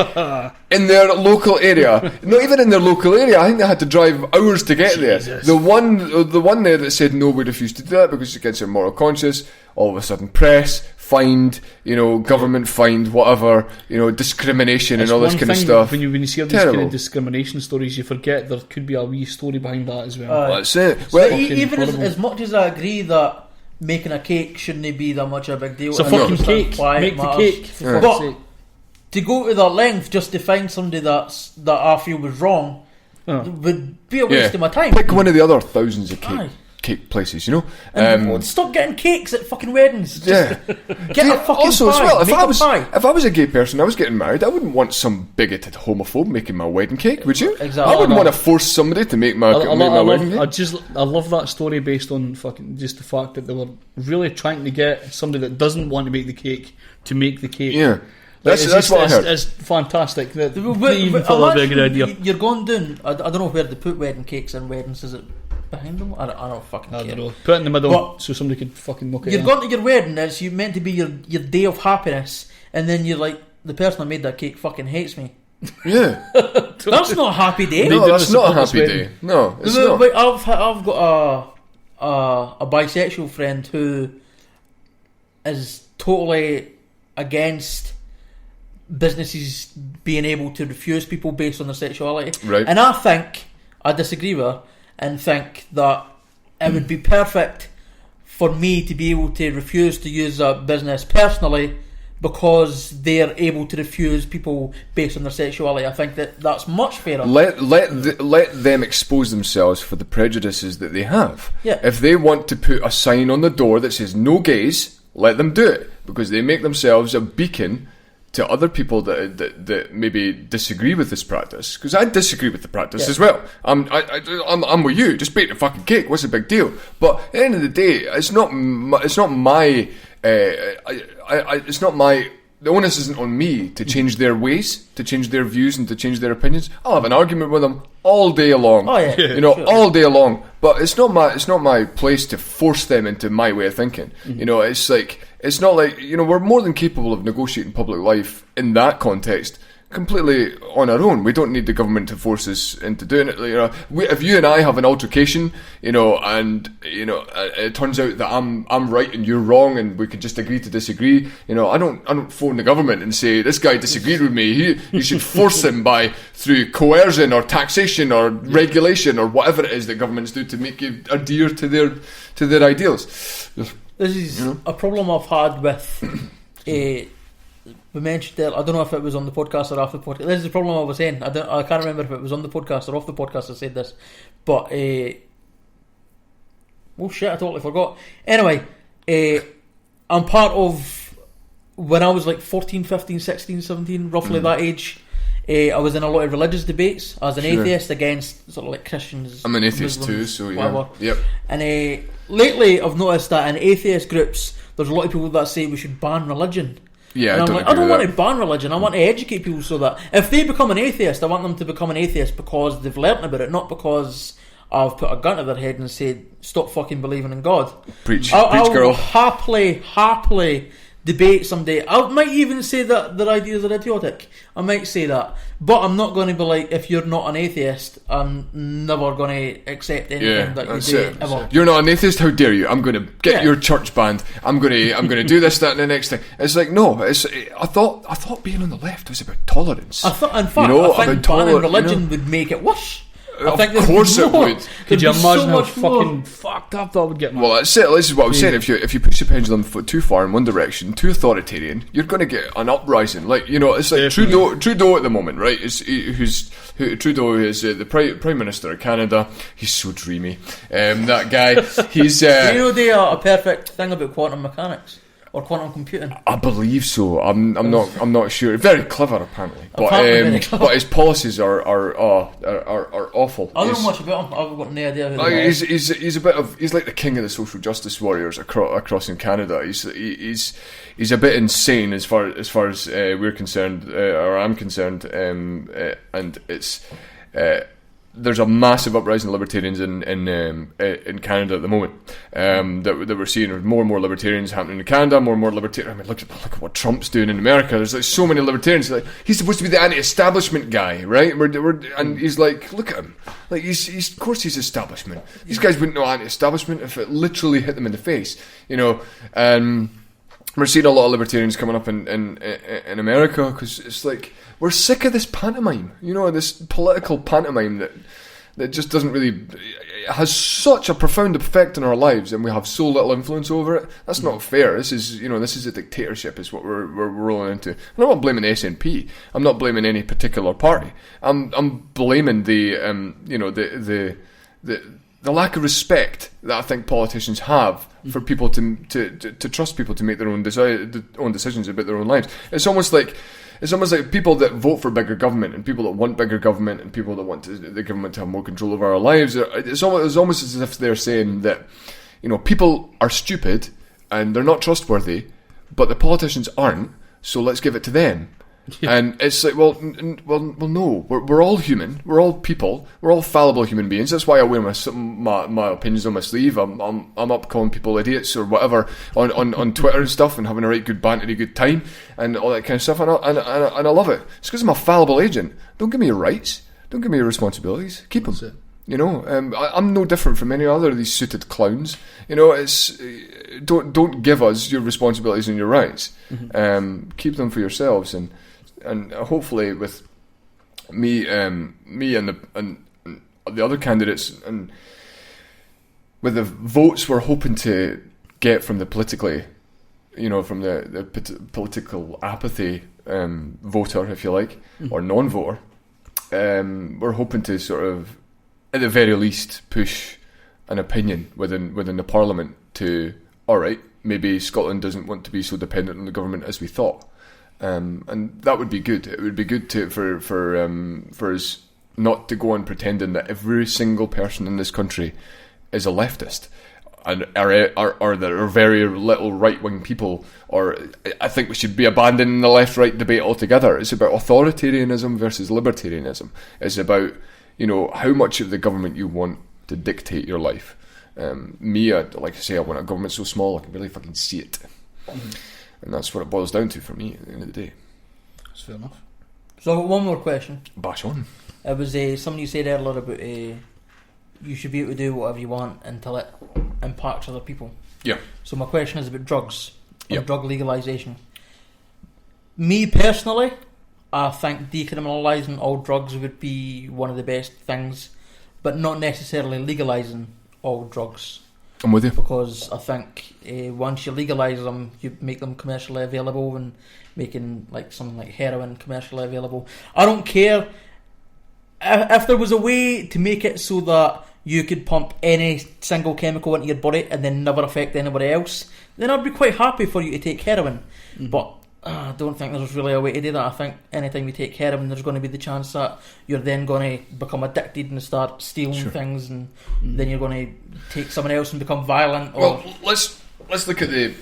in their local area. Not even in their local area. I think they had to drive hours to get there. The one there that said no, we refuse to do that because it's against their moral conscience. All of a sudden, press, fined, government fined, whatever, discrimination and all this kind of stuff. When you see all these kind of discrimination stories, you forget there could be a wee story behind that as well. That's it. Well, even as much as I agree that making a cake shouldn't be that much of a big deal. It's a fucking cake. Make the cake. But to go to that length just to find somebody that I feel was wrong would be a waste of my time. Pick one of the other thousands of cake places, stop getting cakes at fucking weddings. Get a fucking also pie. As well, if I was a gay person, I was getting married, I wouldn't want some bigoted homophobe making my wedding cake, would you? Exactly. I wouldn't want to force somebody to make my wedding cake. I love that story based on fucking just the fact that they were really trying to get somebody that doesn't want to make the cake to make the cake. Yeah. That's what I heard. It's fantastic. That even thought that'd be a good idea. You're going down. I don't know where they put wedding cakes in weddings. Is it behind them? I don't fucking care. I don't know. Put it in the middle so somebody could fucking look at it. You're going to your wedding. It's meant to be your day of happiness, and then you're like, the person that made that cake fucking hates me. Yeah. That's not a happy day. No, that's not a happy day. No, it's not. I've got a bisexual friend who is totally against businesses being able to refuse people based on their sexuality. Right. And I disagree with her and think that it would be perfect for me to be able to refuse to use a business personally because they're able to refuse people based on their sexuality. I think that's much fairer. Let them expose themselves for the prejudices that they have. Yeah. If they want to put a sign on the door that says no gays, let them do it, because they make themselves a beacon to other people that maybe disagree with this practice, because I disagree with the practice as well. I'm with you. Just bake the fucking cake. What's the big deal? But at the end of the day, it's not my. The onus isn't on me to change their ways, to change their views, and to change their opinions. I'll have an argument with them all day long. Oh yeah, all day long. But it's not my place to force them into my way of thinking. Mm-hmm. It's not like we're more than capable of negotiating public life in that context. completely on our own. We don't need the government to force us into doing it. You know, if you and I have an altercation, you know, and you know, it turns out that I'm right and you're wrong, and we could just agree to disagree. You know, I don't phone the government and say this guy disagreed with me. You should force him through coercion or taxation or regulation or whatever it is that governments do to make you adhere to their ideals. This is a problem I've had with. We mentioned that, I don't know if it was on the podcast or off the podcast. This is the problem I was saying. I can't remember if it was on the podcast or off the podcast I said this. But, oh shit, I totally forgot. Anyway, I'm part of, when I was like 14, 15, 16, 17, roughly that age, I was in a lot of religious debates as an atheist against sort of like Christians. I'm an atheist too, so yeah. Whatever. Yep. And lately I've noticed that in atheist groups, there's a lot of people that say we should ban religion. Yeah, and I'm like, I don't want to ban religion. I want to educate people so that if they become an atheist, I want them to become an atheist because they've learnt about it, not because I've put a gun to their head and said, stop fucking believing in God. Preach, I'll girl. happily debate someday. I might even say that their ideas are idiotic. I might say that. But I'm not going to be like, if you're not an atheist, I'm never going to accept anything that you do ever. You're not an atheist? How dare you? I'm going to get your church banned. I'm going to do this, that, and the next thing. It's like, no. I thought being on the left was about tolerance. I think banning religion would make it worse. Of course it would. Could you imagine how fucking more fucked up that would get? Well, that's it. This is what I was saying. If you push the pendulum too far in one direction, too authoritarian, you're going to get an uprising. Like, you know, it's like Trudeau at the moment, right? Trudeau is the Prime Minister of Canada. He's so dreamy. That guy. He's. Do you know they are a perfect thing about quantum mechanics? Or quantum computing? I believe so. I'm not sure. Very clever, apparently. But his policies are awful. I don't know much about him. I've got no idea who he's like the king of the social justice warriors across in Canada. He's a bit insane as far as we're concerned, or I'm concerned, and it's. There's a massive uprising of libertarians in Canada at the moment. That we're seeing more and more libertarians happening in Canada. More and more libertarians. I mean, look at what Trump's doing in America. There's like so many libertarians. Like, he's supposed to be the anti-establishment guy, right? And he's like, look at him. Like he's of course he's establishment. These guys wouldn't know anti-establishment if it literally hit them in the face, you know. We're seeing a lot of libertarians coming up in America because it's like, we're sick of this pantomime, you know, this political pantomime that just doesn't really, it has such a profound effect on our lives, and we have so little influence over it. That's not fair. This is a dictatorship, is what we're rolling into. And I'm not blaming the SNP. I'm not blaming any particular party. I'm blaming the lack of respect that I think politicians have for people to trust people to make their own decisions about their own lives. It's almost like people that vote for bigger government and people that want bigger government and people that want the government to have more control over our lives. It's almost as if they're saying that, you know, people are stupid and they're not trustworthy, but the politicians aren't, so let's give it to them. Yeah. And it's like, well, no. We're all human. We're all people. We're all fallible human beings. That's why I wear my opinions on my sleeve. I'm up calling people idiots or whatever on Twitter and stuff, and having a right good banter, a good time, and all that kind of stuff. And I love it. It's because I'm a fallible agent. Don't give me your rights. Don't give me your responsibilities. Keep them. You know, I'm no different from any other of these suited clowns. You know, it's don't give us your responsibilities and your rights. Mm-hmm. Keep them for yourselves, and hopefully with me and the other candidates, and with the votes we're hoping to get from the politically, you know, from the political apathy voter, if you like, or non-voter, we're hoping to sort of, at the very least, push an opinion within the Parliament to, all right, maybe Scotland doesn't want to be so dependent on the government as we thought. And that would be good. It would be good for us not to go on pretending that every single person in this country is a leftist, and or there are very little right-wing people. Or I think we should be abandoning the left-right debate altogether. It's about authoritarianism versus libertarianism. It's about, you know, how much of the government you want to dictate your life. I'd like to say I want a government so small I can really fucking see it. Mm-hmm. And that's what it boils down to for me at the end of the day. That's fair enough. So I've got one more question. Bash on. It was something you said earlier about you should be able to do whatever you want until it impacts other people. Yeah. So my question is about drugs. Yep. Drug legalisation. Me personally, I think decriminalising all drugs would be one of the best things, but not necessarily legalising all drugs. I'm with you. Because I think once you legalise them, you make them commercially available, and making like something like heroin commercially available. I don't care if there was a way to make it so that you could pump any single chemical into your body and then never affect anybody else, then I'd be quite happy for you to take heroin. Mm-hmm. But I don't think there's really a way to do that. I think anytime you take heroin, there's going to be the chance that you're then going to become addicted and start stealing things, and then you're going to take someone else and become violent. Or Well, let's look at the.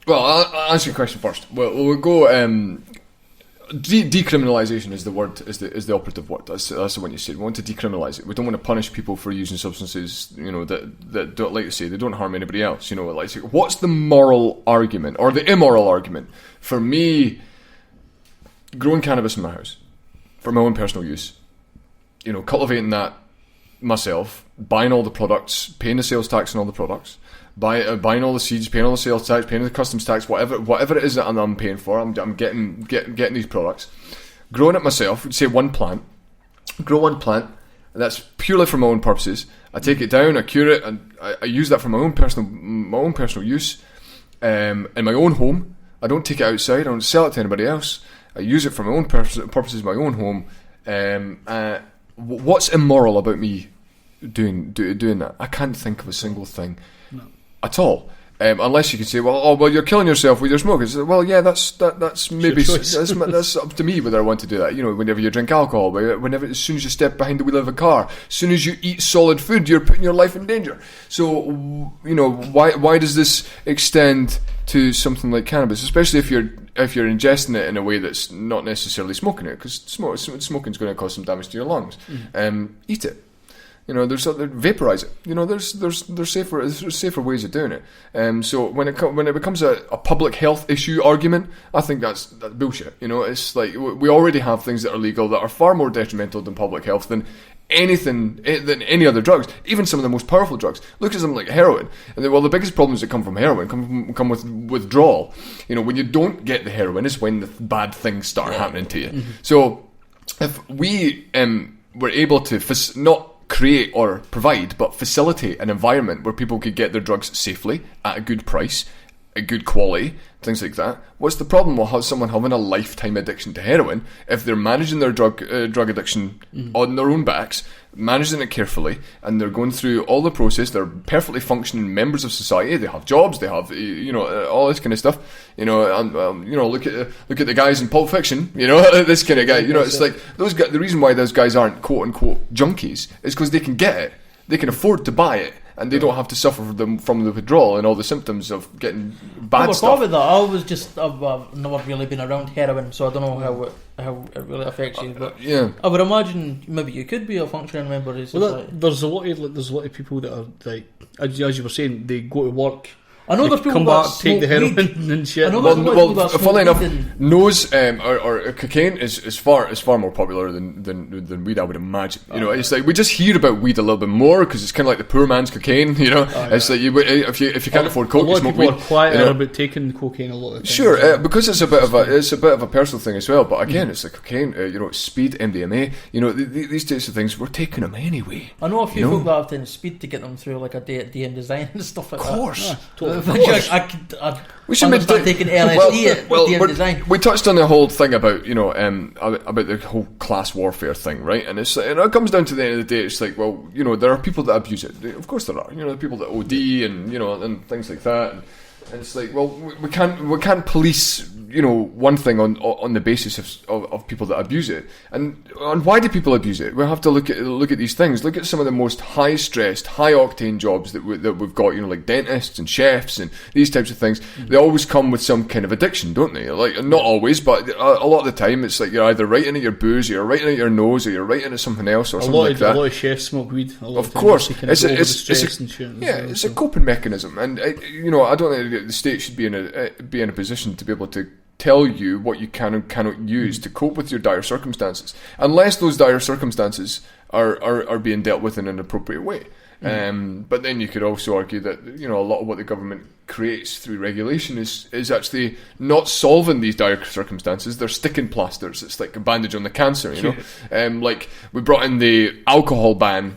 Well, I'll answer your question first. We'll go. Decriminalisation is the word, is the operative word. That's the one you said. We want to decriminalise it. We don't want to punish people for using substances, that don't, like to say, they don't harm anybody else. Like, what's the moral argument or the immoral argument for me growing cannabis in my house for my own personal use? Cultivating that myself, buying all the products, paying the sales tax on all the products, buying all the seeds, paying all the sales tax, paying the customs tax, whatever it is that I'm paying for. I'm getting these products, growing it myself. Say one plant, grow one plant, and that's purely for my own purposes. I take it down, I cure it, and I use that for my own personal use, in my own home. I don't take it outside. I don't sell it to anybody else. I use it for my own purposes, my own home. What's immoral about me doing that? I can't think of a single thing. No. At all, unless you could say, well, you're killing yourself with your smoke. It's, well, yeah, that's maybe that's up to me whether I want to do that. Whenever you drink alcohol, as soon as you step behind the wheel of a car, as soon as you eat solid food, you're putting your life in danger. So, why does this extend to something like cannabis, especially if you're ingesting it in a way that's not necessarily smoking it, because smoking is going to cause some damage to your lungs. Eat it. There's vaporize it. There's safer ways of doing it. So when it becomes a public health issue argument, I think that's bullshit. It's like we already have things that are legal that are far more detrimental than public health than any other drugs, even some of the most powerful drugs. Look at something like heroin. And the biggest problems that come from heroin come with withdrawal. When you don't get the heroin is when the bad things start happening to you. Mm-hmm. So if we were able to not create or provide, but facilitate an environment where people could get their drugs safely at a good price, a good quality, things like that. What's the problem with someone having a lifetime addiction to heroin if they're managing their drug addiction on their own backs, managing it carefully, and they're going through all the process? They're perfectly functioning members of society. They have jobs. They have all this kind of stuff. Look at the guys in Pulp Fiction. This kind of guy. It's like those guys. The reason why those guys aren't quote unquote junkies is because they can get it. They can afford to buy it. And they don't have to suffer from the withdrawal and all the symptoms of getting bad stuff. With that, I've never really been around heroin, so I don't know how it really affects you. But I would imagine maybe you could be a functioning member of society. There's a lot of people that are like, as you were saying, they go to work. I know there's people come that back, take the heroin and shit. Funnily enough, nose or cocaine is far more popular than weed, I would imagine. It's like we just hear about weed a little bit more because it's kind of like the poor man's cocaine. It's like if you can't afford coke, you smoke weed. A lot of people are quieter about taking cocaine a lot of the time. Sure, because it's a bit of a personal thing as well. But again, it's like cocaine, speed, MDMA. These types of things, we're taking them anyway. I know a few folk that have taken speed to get them through like a day at DM design and stuff like that. Of course. Totally. We should start taking LSD at DM design. We touched on the whole thing about about the whole class warfare thing, right? And it comes down to the end of the day. It's like, well, there are people that abuse it. Of course there are. The people that OD and things like that. And it's like, well, we can't police one thing on the basis of people that abuse it, and why do people abuse it? We have to look at these things. Look at some of the most high stressed, high octane jobs that we've got. Like dentists and chefs and these types of things. They always come with some kind of addiction, don't they? Like, not always, but a lot of the time, it's like you're either right into your booze, or you're right into your nose, or you're right into something else, or something like that. A lot of chefs smoke weed. Of course, it's a coping mechanism, and I don't think the state should be in a position to be able to tell you what you can and cannot use to cope with your dire circumstances, unless those dire circumstances are being dealt with in an appropriate way. But then you could also argue that a lot of what the government creates through regulation is actually not solving these dire circumstances. They're sticking plasters. It's like a bandage on the cancer, like we brought in the alcohol ban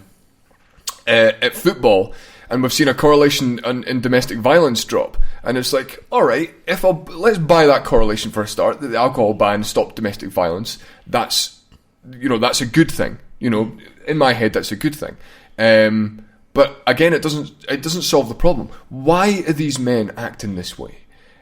at football, and we've seen a correlation in domestic violence drop. And it's like, all right, let's buy that correlation for a start, that the alcohol ban stopped domestic violence. That's a good thing. In my head, that's a good thing. But again, it doesn't solve the problem. Why are these men acting this way?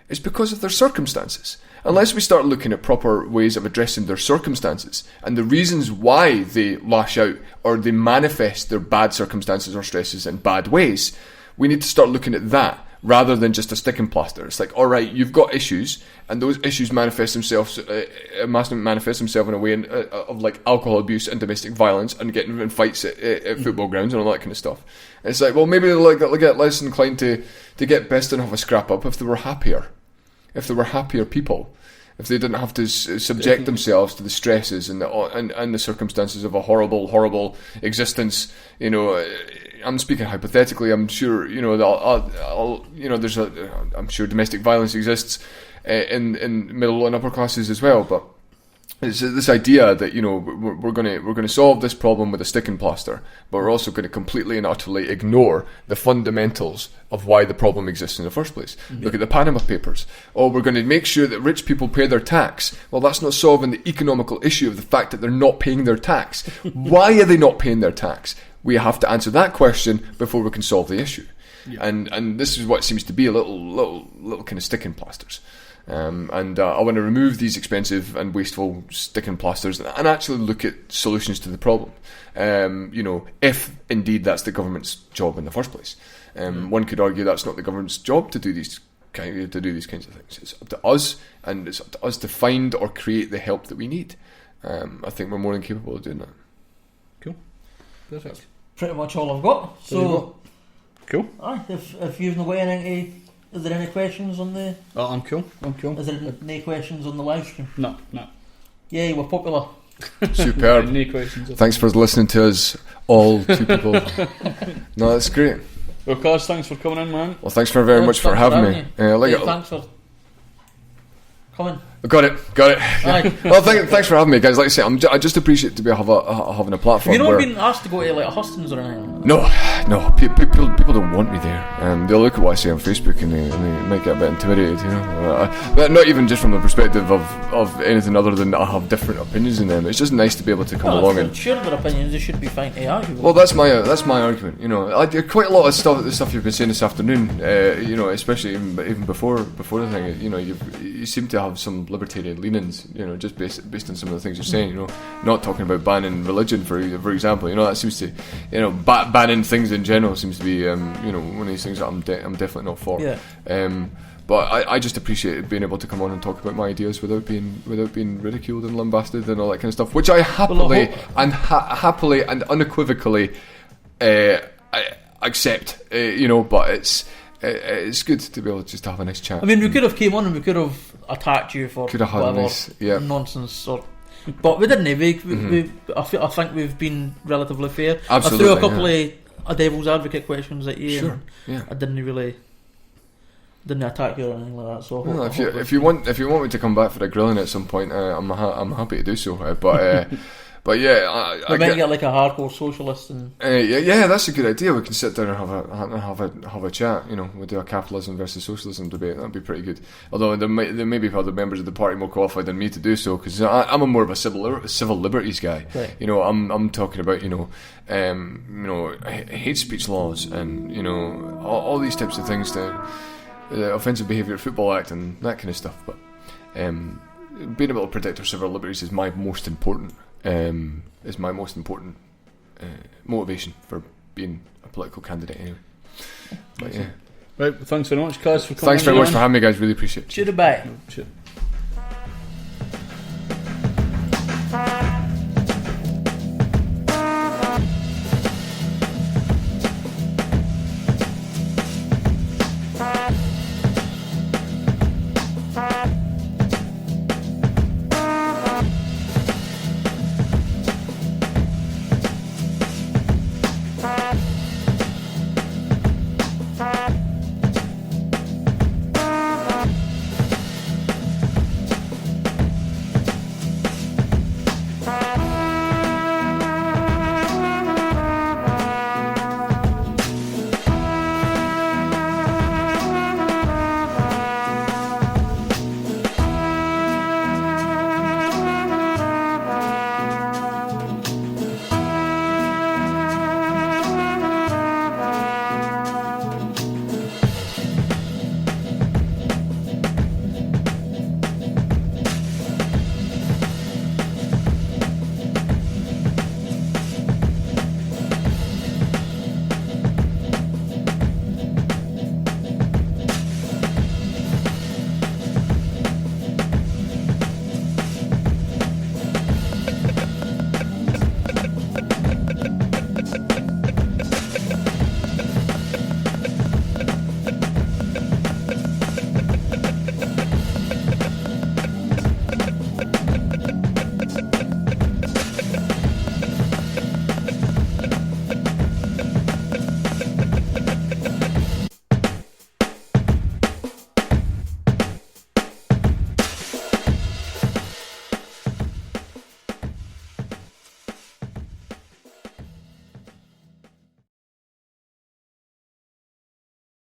It's because of their circumstances. Unless we start looking at proper ways of addressing their circumstances and the reasons why they lash out or they manifest their bad circumstances or stresses in bad ways, we need to start looking at that rather than just a sticking plaster. It's like, all right, you've got issues, and those issues manifest themselves in a way of like alcohol abuse and domestic violence and getting in fights at football grounds and all that kind of stuff. And it's like, well, maybe they'll get less inclined to get pissed and have a scrap up if they were happier. If they were happier people, if they didn't have to subject themselves to the stresses and the circumstances of a horrible existence, I'm speaking hypothetically. I'm sure I'm sure domestic violence exists in middle and upper classes as well, but it's this idea that we're going to solve this problem with a sticking plaster, but we're also going to completely and utterly ignore the fundamentals of why the problem exists in the first place. Mm-hmm. Look at the Panama Papers. Oh, we're going to make sure that rich people pay their tax. Well, that's not solving the economical issue of the fact that they're not paying their tax. Why are they not paying their tax? We have to answer that question before we can solve the issue. Yeah. And this is what seems to be a little kind of sticking plasters. I want to remove these expensive and wasteful sticking plasters and actually look at solutions to the problem. If indeed that's the government's job in the first place. One could argue that's not the government's job to do these kinds of things. It's up to us, and it's up to us to find or create the help that we need. I think we're more than capable of doing that. Cool, perfect. That's pretty much all I've got. So, cool. If you've not got anything to. Is there any questions on the... Oh, I'm cool. Is there any questions on the live stream? No. Yeah, we're popular. Superb. No questions. Thanks for listening to us, all two people. No, that's great. Well, Caz, thanks for coming in, man. Well, thanks very much for having me. Thanks for coming. Got it. Aye. Well, thanks for having me, guys. Like I say, I just appreciate to be having a platform. Have you not been asked to go to like a hustings or anything? No. People don't want me there. They'll look at what I say on Facebook and they might get a bit intimidated, But not even just from the perspective of anything other than I have different opinions in them. It's just nice to be able to come along and share their opinions. They should be fine to argue. Well, that's my argument. I quite a lot of the stuff you've been saying this afternoon. Especially even before the thing. You seem to have some libertarian leanings, just based on some of the things you're saying, not talking about banning religion, for example, that seems to, banning things in general seems to be, one of these things that I'm definitely not for. Yeah. But I just appreciate being able to come on and talk about my ideas without being ridiculed and lambasted and all that kind of stuff, which I happily and unequivocally accept, but it's good to be able to just have a nice chat. I mean, we could have came on and we could have attacked you for whatever nonsense, but we didn't. I think we've been relatively fair. Absolutely, I threw a couple of devil's advocate questions at you. Sure. Yeah. I didn't attack you or anything like that. So no, if you want me to come back for a grilling at some point, I'm happy to do so. But yeah, we might get like a hardcore socialist and yeah, that's a good idea. We can sit down and have a chat. We'll do a capitalism versus socialism debate. That'd be pretty good. Although there may be other members of the party more qualified than me to do so, because I'm a more of a civil liberties guy. Right. I'm talking about hate speech laws and all these types of things, the Offensive Behaviour at Football Act and that kind of stuff. But being able to protect our civil liberties is my most important. Motivation for being a political candidate anyway. But yeah. Right, thanks very much, Caz, for coming. Thanks very much for having me, guys. Really appreciate it. Cheers, bye. Cheers.